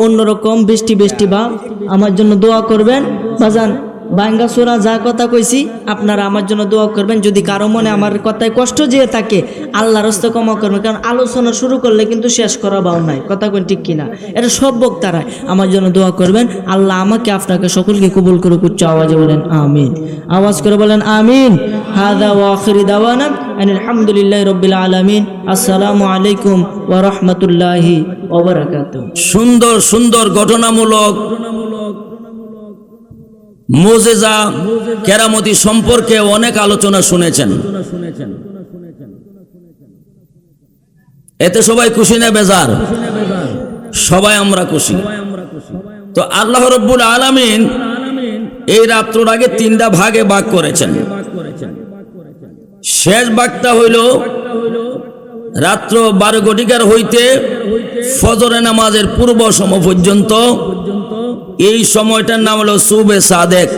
Speaker 1: অন্যরকম, বৃষ্টি বৃষ্টি ভাব, আমার জন্য দোয়া করবেন বাজান। বাঙ্গাসুরা যা কথা কইছি আপনারা আমার জন্য দোয়া করবেন। যদি কারো মনে আমার কথায় কষ্ট যেয়ে থাকে, আল্লাহর রাস্তায় ক্ষমা করবেন, কারণ আলোচনা শুরু করলে কিন্তু শেষ করা বাও নাই। কথা কোন ঠিক কিনা? এটা সব বক্তারাই আমার জন্য দোয়া করবেন। আল্লাহ আমাকে আপনাকে সকলকে কবুল করুক। উচ্চ আওয়াজে বলেন আমিন। আওয়াজ করে বলেন আমিন। হাদা ওয়া আখিরি দাওয়ানা আলহামদুলিল্লাহি রাব্বিল আলামিন। আসসালামু আলাইকুম ওয়া রাহমাতুল্লাহি ওয়া বারাকাতুহু।
Speaker 3: সুন্দর সুন্দর ঘটনামূলক মুজিজা কেরামতি সম্পর্কে অনেক আলোচনা শুনেছেন। এতে সবাই খুশি না বেজার? সবাই আমরা খুশি। তো আল্লাহ রাব্বুল আলামিন এই রাত্রর আগে 3টা ভাগে ভাগ করেছেন। শেষ ভাগটা হইল রাত্র 12 ঘটিকার হইতে ফজরের নামাজের পূর্ব সময় পর্যন্ত এই সময়টার নাম হলো সুবে সাদেক।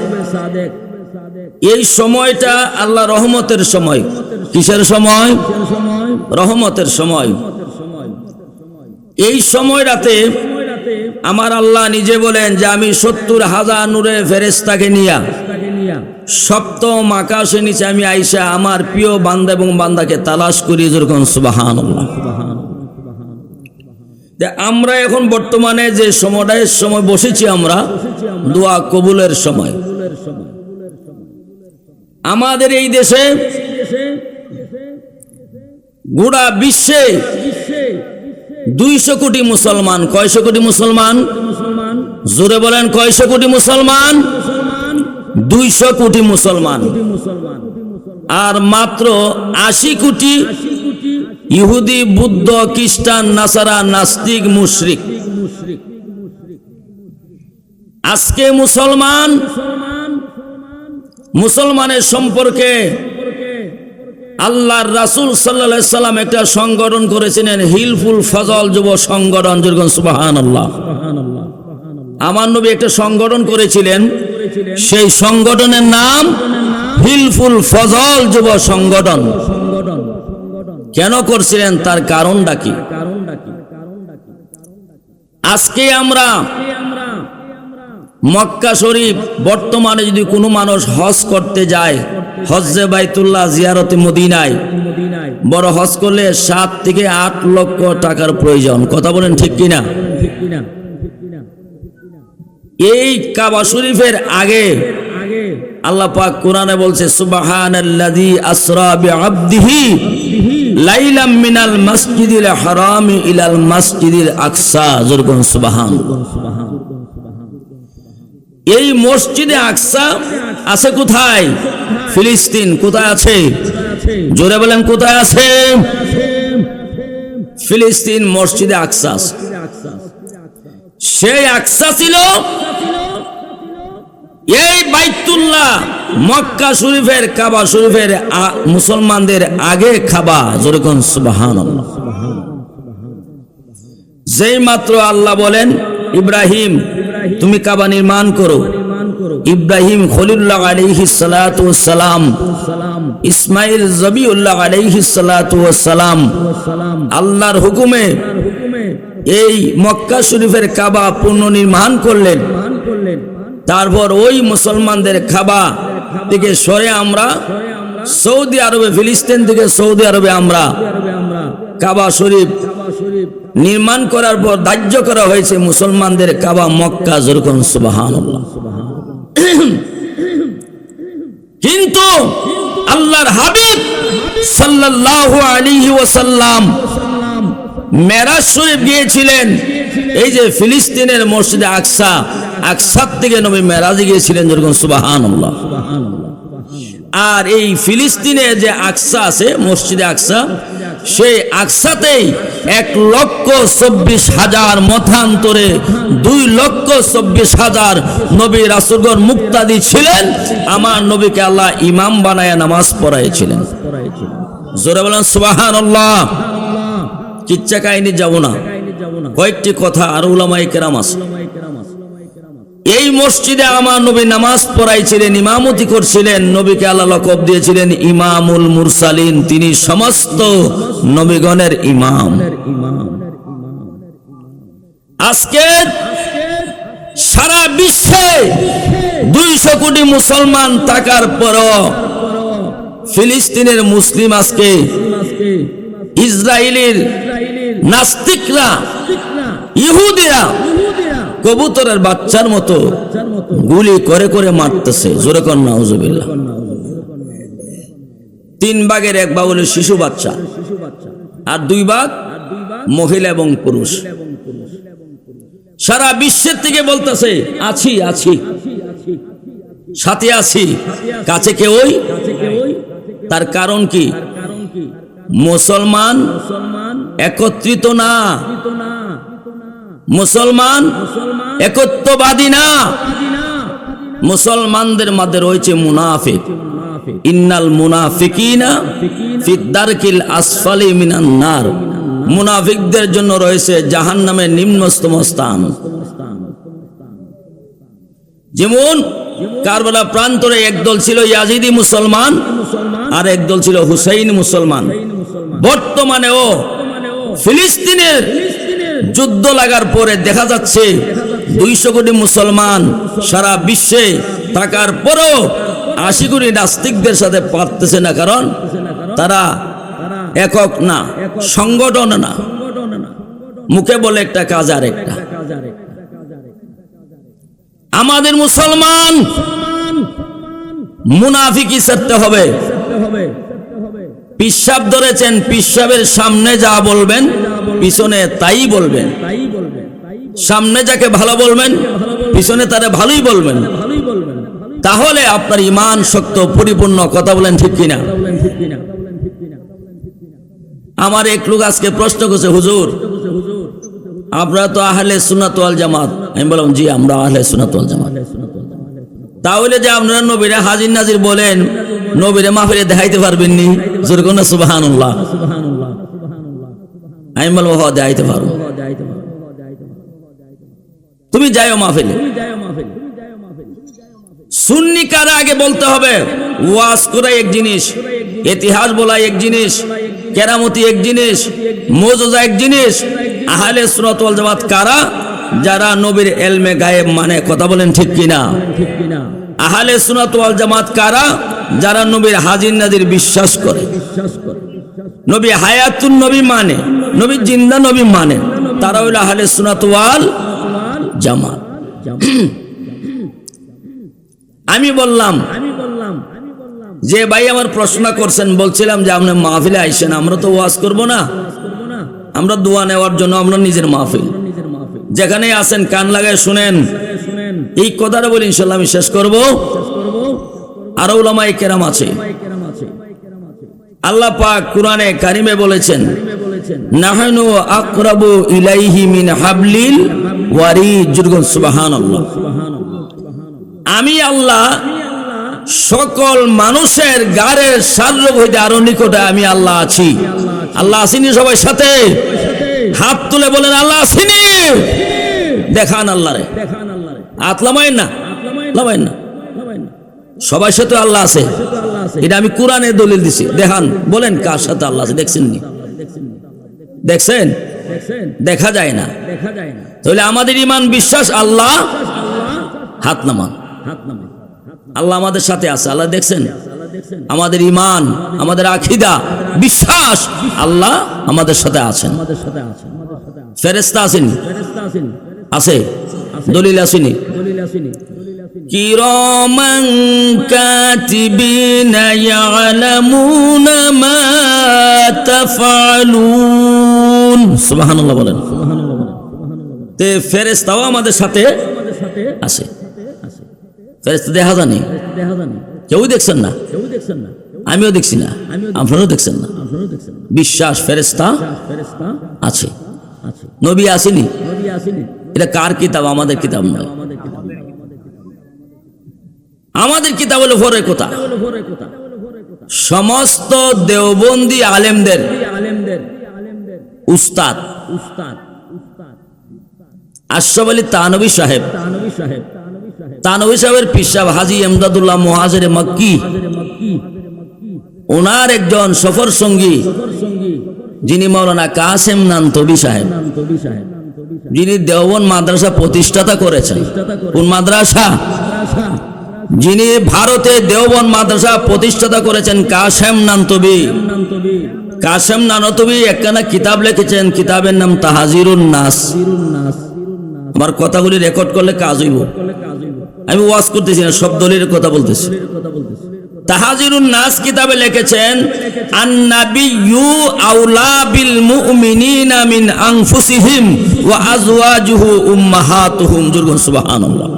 Speaker 3: এই সময়টা আল্লাহ রহমতের সময়। কিসের সময়? রহমতের সময়। এই সময়টাতে আমার আল্লাহ নিজে বলেন যে আমি 70,000 নূরে ফেরেশতাকে নিয়া সপ্তম আকাশের নিচে আমি আইসা আমার প্রিয় বান্দা এবং বান্দাকে তালাশ করি, যেরকম সুবহানাল্লাহ। আমরা এখন বর্তমানে যে সময়ের সময় বসেছি, আমরা দোয়া কবুলের সময়। আমাদের এই দেশে গোটা বিশ্বে 200 কোটি মুসলমান। কয়শো কোটি মুসলমান? জোরে বলেন, কয়শো কোটি মুসলমান? 200 কোটি মুসলমান। আর মাত্র 80 কোটি ইহুদি, বুদ্ধ, খ্রিস্টান, নাসারা, নাস্তিক, মুশরিক। আজকে মুসলমানের সম্পর্কে আল্লাহর রাসূল সাল্লাল্লাহু আলাইহি সাল্লাম একটা সংগঠন করেছিলেন, হিলফুল ফজল যুব সংগঠন, যেরকম সুবহানাল্লাহ। আমার নবী একটা সংগঠন করেছিলেন, সেই সংগঠনের নাম হিলফুল ফজল যুব সংগঠন। কেন করছিলেন? তার কারণটা কি? আজকে আমরা মক্কা শরীফ, বর্তমানে যদি কোনো মানুষ হজ করতে যায়, হজ্জে বাইতুল্লাহ, জিয়ারতে মদিনায়, বড় হজ করলে 7 থেকে 8 লক্ষ টাকার প্রয়োজন। কথা বলেন ঠিক কিনা? এই কাবা শরীফের আগে আল্লাহ পাক কোরআনে বলছে, সুবহানাল্লাযী আসরা বিআবদিহি লাইলাম মিনাল মাসজিদিল হারামি ইলাল মাসজিদিল আকসা, যেরকম সুবহানাল্লাহ। এই মসজিদে আকসা আছে কোথায়? ফিলিস্তিন। কোথায় আছে? জোরে বলেন, কোথায় আছে? ফিলিস্তিন মসজিদে আকসা। সেই আকসা ছিল এই বাইতুল্লাহ, মক্কা শরীফের, কাবা শরীফের মুসলমানদের আগে খাবা, যেরকম সুবহানাল্লাহ। যেই মাত্র আল্লাহ বলেন, ইব্রাহিম তুমি কাবা নির্মাণ করো, ইব্রাহিম খলিলুল্লাহ আলাইহিস সালাতু ওয়াস সালাম, ইসমাইল জবিউল্লাহ আলাইহিস সালাতু ওয়াস সালাম আল্লাহর হুকুমে এই মক্কা শরীফের কাবা পুনর্নির্মাণ করলেন। তারপর ওই মুসলমানদের কাবা থেকে সরে আমরা সৌদি আরবে, ফিলিস্তিন থেকে সৌদি আরবে আমরা কাবা শরীফ নির্মাণ করার পর ধার্য করা হয়েছে মুসলমানদের কাবা মক্কা, যেরকম সুবহানাল্লাহ। কিন্তু আল্লাহর হাবিব সাল্লাল্লাহু আলাইহি ওয়াসাল্লাম মেরাজ শরীফ গিয়েছিলেন, এই যে ফিলিস্তিনের মসজিদে আকসা, আকসা থেকে নবী মেরাজে গিয়েছিলেন, যেরকম সুবহানাল্লাহ। আর এই ফিলিস্তিনে যে আকসা আছে, মসজিদে আকসা, সেই আকসাতেই 1,24,000 মতান্তরে 2,24,000 নবী রাসূলগণ মুক্তাদি ছিলেন। আমার নবীকে আল্লাহ ইমাম বানায়া নামাজ পড়াইছিলেন। জোরে বলেন সুবহানাল্লাহ। কিচ্ছা কাহিনী যাব না, কয়েকটি কথা আর উলামায়ে কেরাম আছে। এই মসজিদে আমার নবী নামাজ পড়াইছিলেন, ইমামতি করছিলেন। নবীকে আল্লাহ লকব দিয়েছিলেন ইমামুল মুরসালিন, তিনি সমস্ত নবীগণের ইমাম। আজকে সারা বিশ্বে 200 কোটি মুসলমান থাকার পরও ফিলিস্তিনের মুসলিম আজকে ইসরায়েলের নাস্তিকরা, ইহুদিরা কবুতরের বাচ্চার মতো গুলি করে করে মারতেছে। জোরে কর নাউজুবিল্লাহ। 3 ভাগের 1 ভাগ হলো শিশু বাচ্চা, আর 2 ভাগ মহিলা এবং পুরুষ। সারা বিশ্বের থেকে বলতেছে আছি আছি, সাথে আছি, কাছে কেউই। তার কারণ কি? মুসলমান একত্রিত না, মুসলমান একত্ববাদী না, মুসলমানদের মধ্যে রয়েছে মুনাফিক। ইন্নাল মুনাফিকিনা ফিদ দারকিল আসফালি মিনান নার, মুনাফিকদের জন্য রয়েছে জাহান্নামের নিম্নতম স্থান। যেমন কারবালা প্রান্তরে একদল ছিল ইয়াজিদি মুসলমান আর একদল ছিল হুসাইন মুসলমান। বর্তমানেও ফিলিস্তিনের যুদ্ধ লাগার পরে দেখা যাচ্ছে 200 কোটি মুসলমান সারা বিশ্বে থাকার পরও 80 কোটি নাস্তিকদের সাথে পারতেছে না, কারণ তারা একক না, সংগঠন না, মুখে বলে একটা কাজ আর একটা। আমাদের মুসলমান মুনাফিকি ছাড়তে হবে। পিশাব ধরেছেন, পিশাবের সামনে যা বলবেন পিছনে তাই বলবেন। সামনে যাকে ভালো বলবেন পিছনে তারে ভালোই বলবেন, তাহলে আপনার ঈমান শক্ত পরিপূর্ণ। কথা বলেন ঠিক কিনা? আমার এক লোক আজকে প্রশ্ন করছে, হুজুর আমরা তো আহলে সুন্নাত ওয়াল জামাত। আমি বললাম জি, আমরা আহলে সুন্নাত ওয়াল জামাত। তাহলে যে আপনারা নবীরে হাজির নাজির বলেন, নবীরে মাহফিলে দেখাইতে পারবেন নি? জোরে কোন সুবহানাল্লাহ। আমি বলবো হ, দেখাইতে পারবো। তুমি যাইও মাহফিলে। সুন্নি কারা আগে বলতে হবে। ওয়াজ করা এক জিনিস, ইতিহাস বলা এক জিনিস, কেরামতি এক জিনিস, মুজিজা এক জিনিস। আহলে সুন্নাত ওয়াল জামাত কারা? যারা নবীর ইলমে গায়েব মানে। কথা বলেন ঠিক কিনা? আহলে সুন্নাত ওয়াল জামাত কারা? যারা নবীর হাজির নাজির বিশ্বাস করে, নবী হায়াতুন নবী মানে, নবী জিন্দা নবী মানে, তারা হইল আহলে সুন্নাত ওয়াল জামাত। আমি বললাম যে ভাই আমার প্রশ্ন করছেন, বলছিলাম যে আপনি মাহফিলে আইসেন, আমরা তো ওয়াজ করব না, আমরা দোয়া নেওয়ার জন্য আমরা নিজের মাহফিল। যেখানে আছেন কান লাগায় শুনেন। এই কথাটা বলি ইনশাআল্লাহ আমি শেষ করব। আরো উলামায়ে কেরাম আছে। আল্লাহ পাক কুরআনে কারিমে বলেছেন, নাহনু আকরাবু ইলাইহি মিন হাবলিল ওয়ারিদ। জুরগুন সুবহানাল্লাহ। আমি আল্লাহ সকল মানুষের গাড়ের শারীরিক হইতে আরো নিকটে আমি আল্লাহ আছি। আল্লাহ আসেনি সবাই সাথে? হাত তুলে বলেন আল্লাহ আসেনি। দেখান আল্লাহরে, হাত লামাইন না, লামাইন না। সবার সাথে আল্লাহ আছে, এটা আমি কোরআনে দলিল দিছি। দেখান, বলেন কার সাথে আল্লাহ আছে? দেখছেন নি? দেখছেন? দেখা যায় না। তাহলে আমাদের ঈমান বিশ্বাস আল্লাহ। হাত নামান। আল্লাহ আমাদের সাথে আছে। আল্লাহ দেখছেন? আমাদের ঈমান, আমাদের আকীদা, বিশ্বাস আল্লাহ আমাদের সাথে আছেন। ফেরেশতা আছেন? আছে। দলিল আসেনি? কিরামান কাতিবিনা ইয়ালামুনা মা তাফআলুন। সুবহানাল্লাহ বলেন। তে ফেরেশতাও আমাদের সাথে আছে। ফেরেশতা দেখা জানি? কেউ দেখছেন না, আমিও দেখছি না, আপনারাও দেখছেন না। বিশ্বাস ফেরেশতা আছে। নবী আসেনি? এটা কার কিতাব? আমাদের কিতাব নয়। আমাদের কিতাব হলো ভোরের কথা। সমস্ত দেওবন্দি আলেমদের উস্তাদ আশরাফ আলী থানভী সাহেব, থানভী সাহেবের পিসাব হাজী এমদাদুল্লাহ মুহাজির মক্কি, ওনার একজন সফর সঙ্গী যিনি মাওলানা কাসেম নানতবী সাহেব, যিনি দেওবন্দ মাদ্রাসা প্রতিষ্ঠাতা করেছেন। কোন মাদ্রাসা? যিনি ভারতে দেওবন্দ মাদ্রাসা প্রতিষ্ঠাতা করেছেন কাসেম নানতবী। কাসেম নানতবী একখানা কিতাব লিখেছেন, কিতাবের নাম তাহজিরুন নাস। আমার কথাগুলি রেকর্ড করলে কাজ হইব। আমি ওয়াজ করতেছি না, সব দলিলের কথা বলতেছি। তাহজিরুন নাস কিতাবে লিখেছেন, আন-নাবিয়্যু আওলা বিল মুমিনিনা মিন আনফুসিহিম ওয়া আজওয়াজুহু উম্মাহাতুহুম। জুরগুন সুবহানাল্লাহ।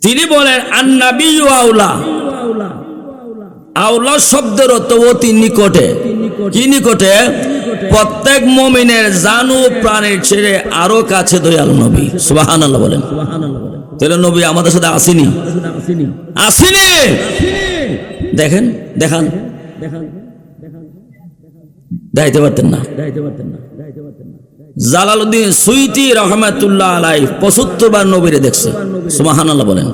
Speaker 3: তিনি বলেন আন-নাবিয়্যু আওলা। আওলা শব্দের অর্থ অতি নিকটে। কি নিকটে? প্রত্যেক মুমিনের জানু প্রাণের ছেড়ে আরো কাছে দয়াল নবী। সুবহানাল্লাহ বলেন। তাহলে নবী আমাদের সাথে আসেনি? আসেনি? দেখেন, দেখান। দেখাইতে পারতেন না। জালালউদ্দিন সুয়ুতী রহমাতুল্লাহ আলাইহি ৭৫ বার নবীরে দেখছে। সুবহানাল্লাহ বলেন।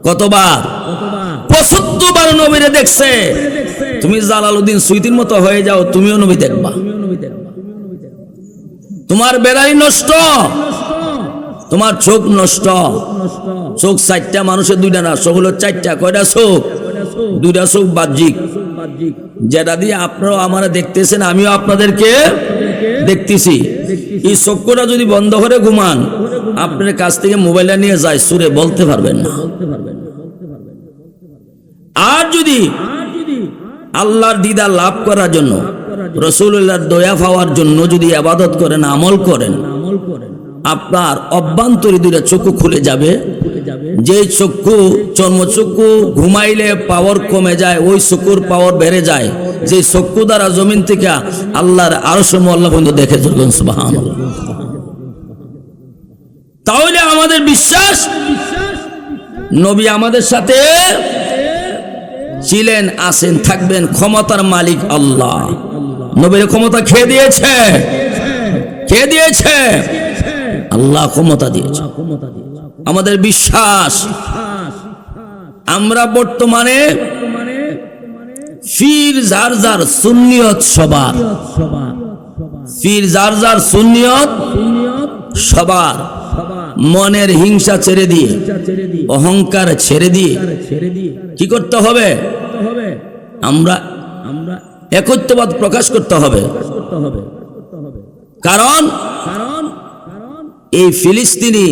Speaker 3: কতবার? ৭৫ বার নবীরে দেখছে। তুমি জালালউদ্দিন সুয়ুতীর মতো হয়ে যাও, তুমিও নবী দেখবা। তোমার বেড়াই নষ্ট, তোমার চোখ নষ্ট। চোখ 4টা, মানুষের 2টা না, চোখ হলো 4টা। কয়টা চোখ? 2টা চোখ বাহ্যিক, যেটা দিয়ে আপনারা আমারা দেখতেছেন, আমিও আপনাদেরকে দেখতেছি। এই চক্ষুটা যদি বন্ধ করে ঘুমান, আপনার কাছ থেকে মোবাইলটা নিয়ে যায়, সুরে বলতে পারবেন না। আর যদি আল্লাহর দিদার লাভ করার জন্য, রাসূলুল্লাহর দয়া পাওয়ার জন্য যদি ইবাদত করেন, আমল করেন, আপনার অভ্যন্তরীণ 2টা চক্ষু খুলে যাবে। যে চক্ষু, চর্মচক্ষু ঘুমাইলে পাওয়ার কমে যায়, ওই চক্ষুর পাওয়ার বেড়ে যায়। যে চক্ষু দ্বারা জমিন থেকে আল্লাহর আরশ মোয়াল্লা পর্যন্ত দেখে চলবেন। সুবহানাল্লাহ। তাহলে আমাদের বিশ্বাস, নবী আমাদের সাথে ছিলেন, আছেন, থাকবেন। ক্ষমতার মালিক আল্লাহ। নবীর ক্ষমতা খেয়ে দিয়েছে, খেয়ে দিয়েছে আল্লাহ, ক্ষমতা দিয়েছে। আমাদের বিশ্বাস, আমরা বর্তমানে ফির যার যার সুন্নিয়ত সবার, ফির যার যার সুন্নিয়ত সবার, মনের হিংসা ছেড়ে দিয়ে, অহংকার ছেড়ে দিয়ে কি করতে হবে? আমরা একত্ববাদ প্রকাশ করতে হবে। কারণ এই ফিলিস্তিনি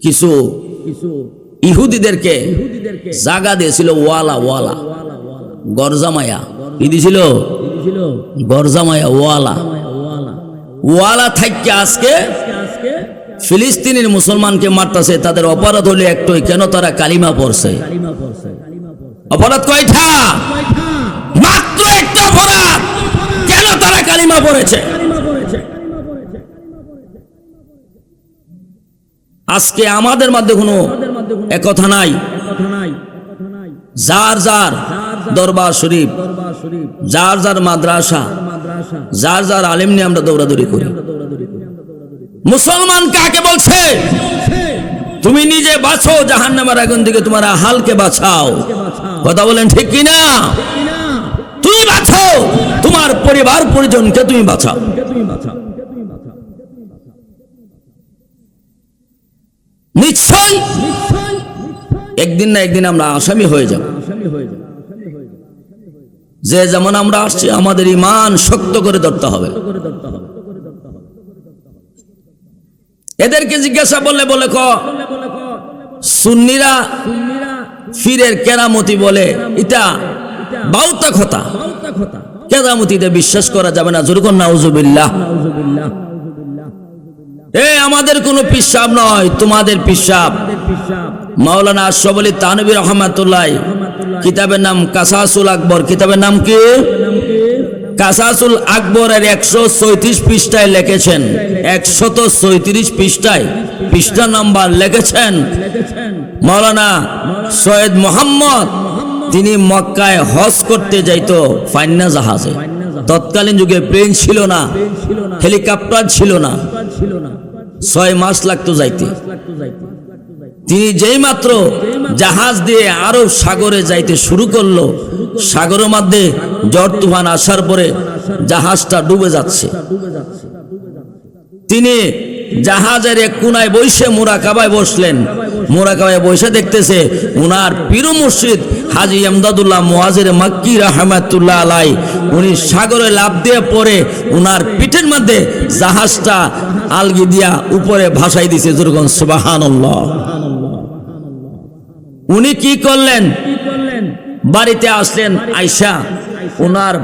Speaker 3: কিছু ইহুদিদেরকে জাগা দিয়েছিল, ওয়ালা ওয়ালা গরজামায়া। কি দিয়েছিল? গরজামায়া, ওয়ালা ওয়ালা থাইকে আজকে ফিলিস্তিনের মুসলমানকে মারতেছে। তাদের অপরাধ হলে একটাই, কেন তারা কালিমা পড়ছে। অপরাধ কয়টা? মাত্র একটা অপরাধ, কেন তারা কালিমা পড়েছে। আজকে আমাদের মধ্যে কোনো একথা নাই। যার যার দরবার শরীফ, যার যার মাদ্রাসা, যার যার আলেম নিয়ে আমরা দৌড়াদৌড়ি করি। মুসলমান কাকে বলছে? তুমি নিজে বাঁচো জাহান্নামের আগুন থেকে, তোমার আহালকে বাঁচাও। কথা বলেন ঠিক কিনা? তুমি বাঁচো, তোমার পরিবার পরিজনকে তুমি বাঁচাও। নিশ্চয় একদিন না একদিন আমরা আসামি হয়ে যাব। যে যেমন আমরা আসছি, আমাদের ঈমান শক্ত করে ধরতে হবে। এদেরকে জিজ্ঞাসা বললে বলে সুন্নিরা ফিরের কেরামতি বলে, এটা বাউতা কথা। কেরামতিতে বিশ্বাস করা যাবে না। জোরে কোন নাউজুবিল্লাহ। আমাদের কোনো পিসাব নয়, তোমাদের পিসাব। মাওলানা আশরাফ আলী থানভী রাহমাতুল্লাহ, কিতাবের নাম কাসাসুল আকবর। কিতাবের নাম কি? কাসাসুল আকবরের 134 পৃষ্ঠায় লিখেছেন, 134 পৃষ্ঠায়, পৃষ্ঠা নাম্বার লিখেছেন মাওলানা সৈয়দ মোহাম্মদ। তিনি মক্কায় হজ করতে যাইতো ফাইন্না জাহাজে। তৎকালীন যুগে প্লেন ছিল না, হেলিকপ্টার ছিল না, 6 মাস লাগতো যাইতে। তিনি যেই মাত্র জাহাজ দিয়ে আরব সাগরে যাইতে শুরু করলো, সাগরের মধ্যে ঝড় তুফান আসার পরে জাহাজটা ডুবে যাচ্ছে। তিনি জাহাজের এক কোনায় বসে মুরাকাবায় বসলেন। মুরাকাবায় বসে দেখতেছে উনার পীর মুর্শিদ হাজী ইমদাদুল্লাহ মুআজির মক্কি রাহমাতুল্লাহ আলাইহি, উনি সাগরে লাফ দিয়ে পড়ে উনার পিঠের মধ্যে জাহাজটা আলগি দিয়া উপরে ভাসাই দিছে। যেরকম সুবহানাল্লাহ। উনি কি করলেন? বাড়িতে আসলেন, আয়সা উনার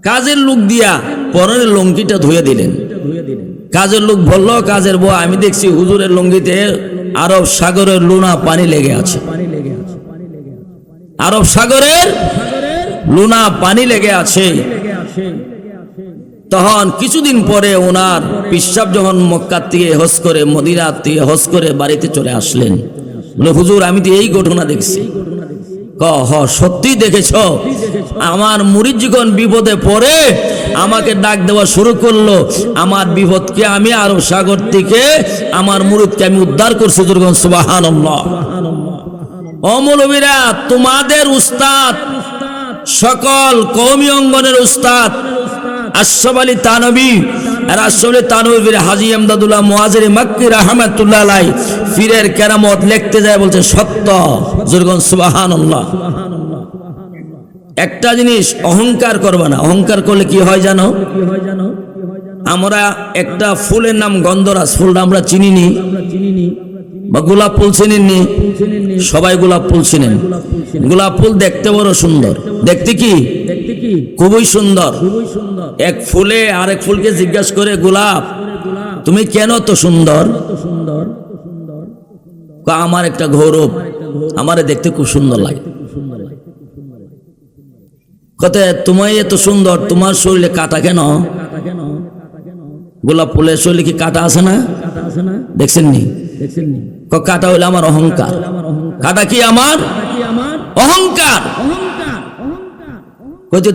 Speaker 3: কাজের লোক দিয়া পরনের লুঙ্গিটা ধুয়ে দিলেন। কাজের লোক বলল, কাজের বউ, আমি দেখছি হুজুরের লুঙ্গিতে আরব সাগরের লুনা পানি লেগে আছে। আরব সাগরের লুনা পানি লেগে আছে। তখন কিছুদিন পরে ওনার পিসাব যখন মক্কা থেকে হজ করে, মদিনা থেকে হজ করে বাড়িতে চলে আসলেন। বলে, হুজুর আমি তো এই ঘটনা দেখছি। সত্যি দেখেছ? আমার মুরিদ যখন বিপদে পড়ে আমাকে ডাক দেওয়া শুরু করলো। আমার বিপদকে আমি আরব সাগর থেকে আমার মুরিদকে আমি উদ্ধার করছি। দুর্গন সুবহানাল্লাহ। ও মৌলবীরা, তোমাদের উস্তাদ, সকল কওমি অঙ্গনের উস্তাদ আশরাফ আলী থানভী আর আশরাফ আলী থানভীর হাজী আমদাদুল্লাহ মুআজ্জির মক্কি রাহমাতুল্লাহ আলাইহি পীরের কেরামত লিখতে যায়, বলছে সত্য। দুর্গন সুবহানাল্লাহ। একটা জিনিস, অহংকার করবে না। অহংকার করলে কি হয় জানো? আমরা একটা ফুলের নাম গন্ধরাজ, ফুলটা আমরা চিনিনি, বা গোলাপ ফুল চিনেননি? সবাই গোলাপ ফুল চিনেন। গোলাপ ফুল দেখতে বড় সুন্দর, দেখতে কি খুবই সুন্দর। এক ফুলে আরেক ফুলকে জিজ্ঞাসা করে, গোলাপ তুমি কেন তো সুন্দর? আমার একটা গৌরব, আমারে দেখতে খুব সুন্দর লাগে। কত তুমি এত সুন্দর, তোমার শরীরে কাটা কেন? গোলাপ ফুলের শরীরে কি কাটা আছে না? দেখছেন নি? কাটা হইলে আমার অহংকার। কাটা কি আমার অহংকার।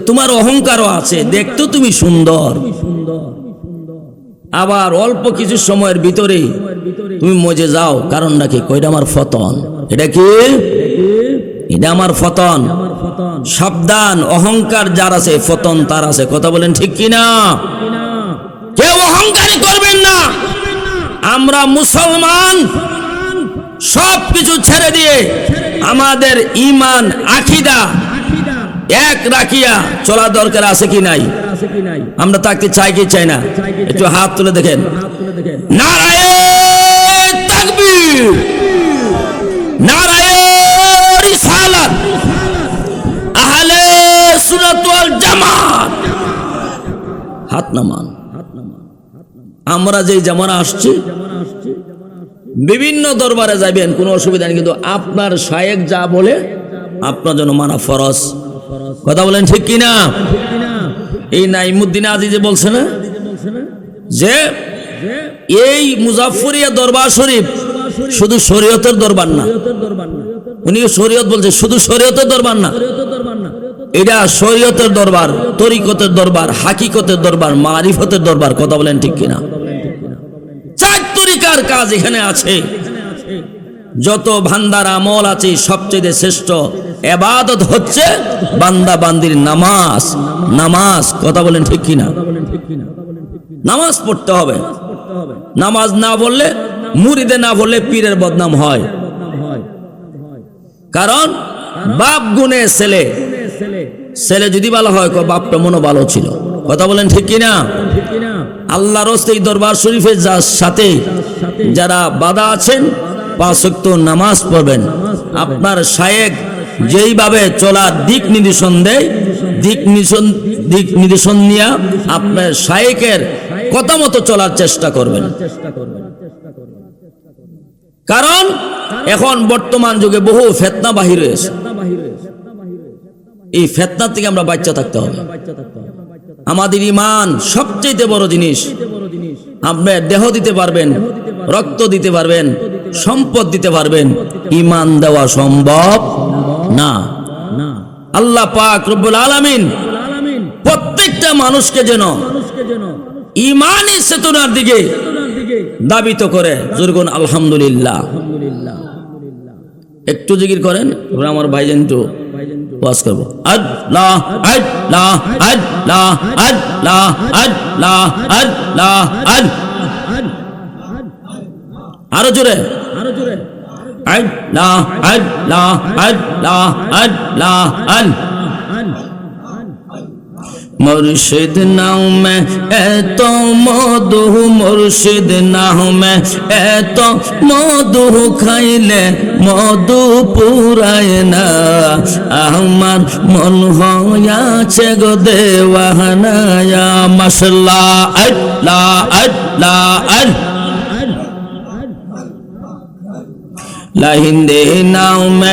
Speaker 3: তোমার অহংকারও আছে, দেখতে তুমি সুন্দর, আবার অল্প কিছু সময়ের ভিতরে তুমি মজে যাও। কারণ নাকি কইটা আমার ফতন। এটা কি? এটা আমার ফতন। সাবধান, অহংকার যার আছে ফতন তার আছে। কথা বলেন ঠিক কিনা? কেউ অহংকারী করবেন না। আমরা মুসলমান সব কিছু ছেড়ে দিয়ে আমাদের ঈমান আকীদা এক রাখিয়া চলা দরকার আছে কি নাই? আমরা থাকতে চাই কি চাই না? একটু হাত তুলে দেখেন। নারায়ে তাকবীর, নারায়ে রিসালাত, আহলে সুন্নাত ওয়াল জামাত। হাত নামান। আমরা যেই জামানা আসছি, বিভিন্ন দরবারে যাবেন, কোনো অসুবিধা নেই, কিন্তু আপনার শায়েখ যা বলে আপনার জন্য মানা ফরজ। কথা বলেন ঠিক কিনা? এই নাইমুদ্দিন আজিজে বলছে না যে এই মুজাফফরিয়া দরবার শরীফ শুধু শরীয়তের দরবার না। উনি শরীয়ত বলছে, শুধু শরীয়তের দরবার না, এটা শরীয়তের দরবার, তরিকতের দরবার, হাকিকতের দরবার, মারিফতের দরবার। কথা বলেন ঠিক কিনা? চার তরিকার কাজ এখানে আছে। যত ভান্দার আমল আছে, সবচেয়ে শ্রেষ্ঠ ইবাদত হচ্ছে বান্দা বান্দির নামাজ। নামাজ। কথা বলেন ঠিক কিনা? নামাজ পড়তে হবে। নামাজ না বললে, মুরিদে না বললে পীরের বদনাম হয়। কারণ বাপ গুণে ছেলে, ছেলে যদি ভালো হয় বাপটা মনে ভালো ছিল। কথা বলেন ঠিক কিনা? আল্লাহর রাস্তে এই দরবার শরীফের যার সাথে যারা বাধা আছেন, 5 ওয়াক্ত নামাজ পড়বেন। আপনার শায়েখ যেইভাবে চলার দিক নির্দেশন দেয়, দিক নির্দেশন নিয়ে আপনার শায়েখের কথা মতো চলার চেষ্টা করবেন। কারণ এখন বর্তমান যুগে বহু ফিতনা বাহির হয়েছে। এই ফিতনা থেকে আমরা বাঁচা থাকতে হবে। আমাদের ঈমান সবচেয়ে বড় জিনিস। আপনি দেহ দিতে পারবেন, রক্ত দিতে পারবেন, সম্পদ দিতে পারবেন, ঈমান দেওয়া সম্ভব না। আল্লাহ পাক রব্বুল আলামিন প্রত্যেকটা মানুষকে যেন ঈমানি চেতনার দিকে দাবিত করে। জোরগুন আলহামদুলিল্লাহ। একটু জিকির করেন, আমার ভাইজান একটু ওয়াজ করবো। আল্লাহ আল্লাহ আল্লাহ আল্লাহ আল্লাহ আল্লাহ আল্লাহ। আরো জোরে, আরো জোরে। আল্লাহ আল্লাহ আল্লাহ আল্লাহ আল্লাহ। মুর্শিদ নাও মে এত মধু, মুর্শিদ নাও মে এত মধু, খাইলে মধু পুরায় না। আমার মন হয়াছে গো দেওয়ানা। মাশাআল্লাহ আল্লাহ আল্লাহ আল্লাহ। লাহিন্দে নাও মে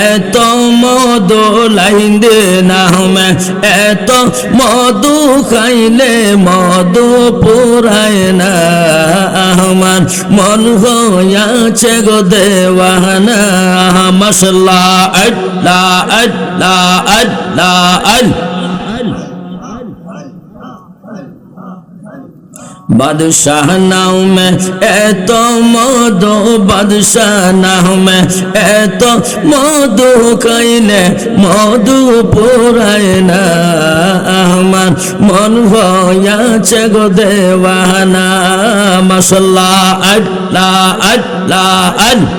Speaker 3: এত মধু, লাহিন্দে নাও মে এত মধু, খাইলে মধু পুরায় না। আমার মন হয়াছে গো দেওয়ানা। মাশাআল্লাহ আল্লাহ আল্লাহ আল্লাহ আল্লাহ। বাদশাহ নাও মে এত মধু, বাদশাহ নাও মে এত মধু, খাইলে মধু পুরায় না, আমার মন হইয়াছে গো দেওয়ানা। মাশাআল্লাহ, আল্লাহ আল্লাহ আল্লাহ।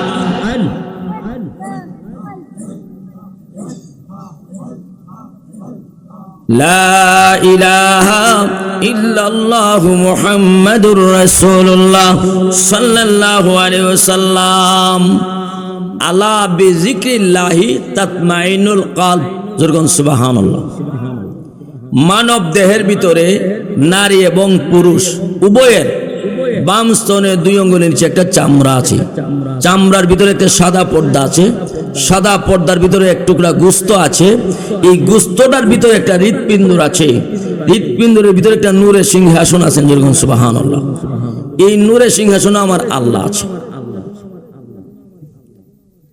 Speaker 3: লা ইলাহা ইল্লাল্লাহু মুহাম্মাদুর রাসূলুল্লাহ সাল্লাল্লাহু আলাইহি ওয়াসাল্লাম। আলা বিযিক্রিল্লাহি তাতমাইনুল কলব। জোরগণ সুবহানাল্লাহ। মানব দেহের ভিতরে নারী এবং পুরুষ উভয়ের বাম স্তনে 2 আঙ্গুলের নিচে একটা চামড়া আছে। চামড়ার ভিতরে একটা সাদা পর্দা আছে। সাদা পর্দার ভিতরে এক টুকরা গোস্ত আছে। এই গোস্তটার ভিতরে একটা হৃৎপিণ্ডর আছে। হৃৎপিণ্ডের ভিতরে একটা নূরের সিংহাসন আছে। জোরগণ সুবহানাল্লাহ। এই নূরের সিংহাসনে আমার আল্লাহ আছে।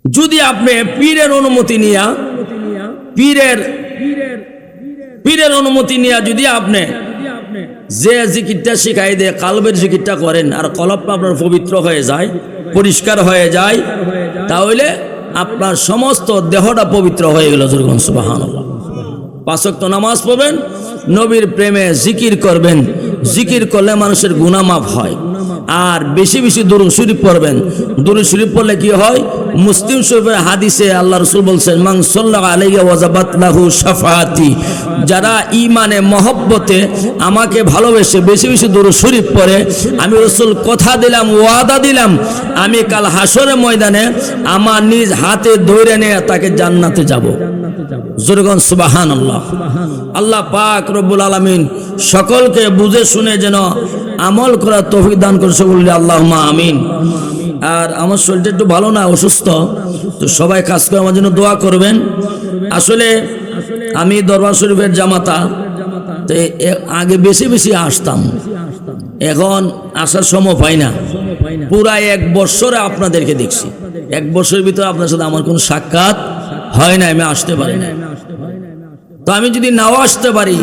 Speaker 3: যদি আপনি পীরের অনুমতি নিয়া পীরের অনুমতি নিয়া যদি আপনি যে জিকিরটা শিখাই দেয়, কালবের জিকিরটা করেন, আর কলবটা আপনার পবিত্র হয়ে যায়, পরিষ্কার হয়ে যায়, তাহলে আপনার সমস্ত দেহটা পবিত্র হয়ে গেল। জোরগণ সুবহানাল্লাহ। 5 ওয়াক্ত নামাজ পড়বেন, নবীর প্রেমে জিকির করবেন। জিকির করলে মানুষের গুনাহ মাফ হয়। আর বেশি বেশি দুরূদ শরীফ পড়বেন। দুরূদ শরীফ পড়লে কি হয়? মুসলিম শরীফের হাদিসে আল্লাহ রাসূল বলছেন, মান সাল্লাল্লাহু আলাইহি ওয়াজাবাত লাহু শাফাআতি। যারা ঈমানে মহব্বতে আমাকে ভালোবেসে বেশি বেশি দুরূদ শরীফ পড়ে, আমি রাসূল কথা দিলাম, ওয়াদা দিলাম, আমি কাল হাসরের ময়দানে আমার নিজ হাতে ধরে নিয়ে তাকে জান্নাতে যাব। জোরগণ সুবহানাল্লাহ। আল্লাহ পাক রব্বুল আলামিন সকলকে বুঝে শুনে যেন আমল করার তৌফিক দান করেছে, বলি আল্লাহুম্মা আমিন। আর আমার শরীরটা একটু ভালো না, অসুস্থ, তো সবাই কাজ করে আমার জন্য দোয়া করবেন। আসলে আমি দরবার শরীফের জামাতা, তো আগে বেশি বেশি আসতাম, এখন আসার সময় পাই না। পুরা 1 বছরে আপনাদেরকে দেখছি। 1 বছরের ভিতরে আপনার সাথে আমার কোনো সাক্ষাৎ হয় না, আমি আসতে পারি না। তো আমি যদি নাও আসতে পারি,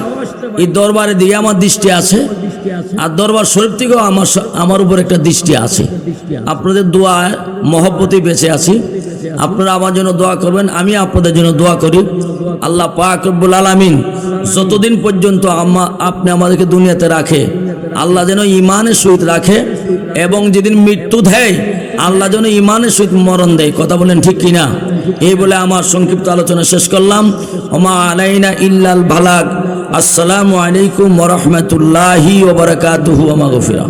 Speaker 3: এই দরবারের দিকে আমার দৃষ্টি আছে, আর দরবার শরীফ থেকেও আমার উপর একটা দৃষ্টি আছে। আপনাদের দোয়া মহব্বতে বেঁচে আছি। আপনারা আমার জন্য দোয়া করবেন, আমি আপনাদের জন্য দোয়া করি। আল্লাহ পাক রব্বুল আলামিন যতদিন পর্যন্ত আপনি আমাদেরকে দুনিয়াতে রাখে, আল্লাহ যেন ঈমানের সহিত রাখে, এবং যেদিন মৃত্যু দেয় আল্লাহ যেন ঈমানের সহিত মরণ দেয়। কথা বলেন ঠিক কিনা? এই বলে আমার সংক্ষিপ্ত আলোচনা শেষ করলাম। ওমা আলাইনা ইল্লাল বালাগ। আসসালামু আলাইকুম ওয়া রাহমাতুল্লাহি ওয়া বারাকাতুহু ওয়া মাগফিরাহ।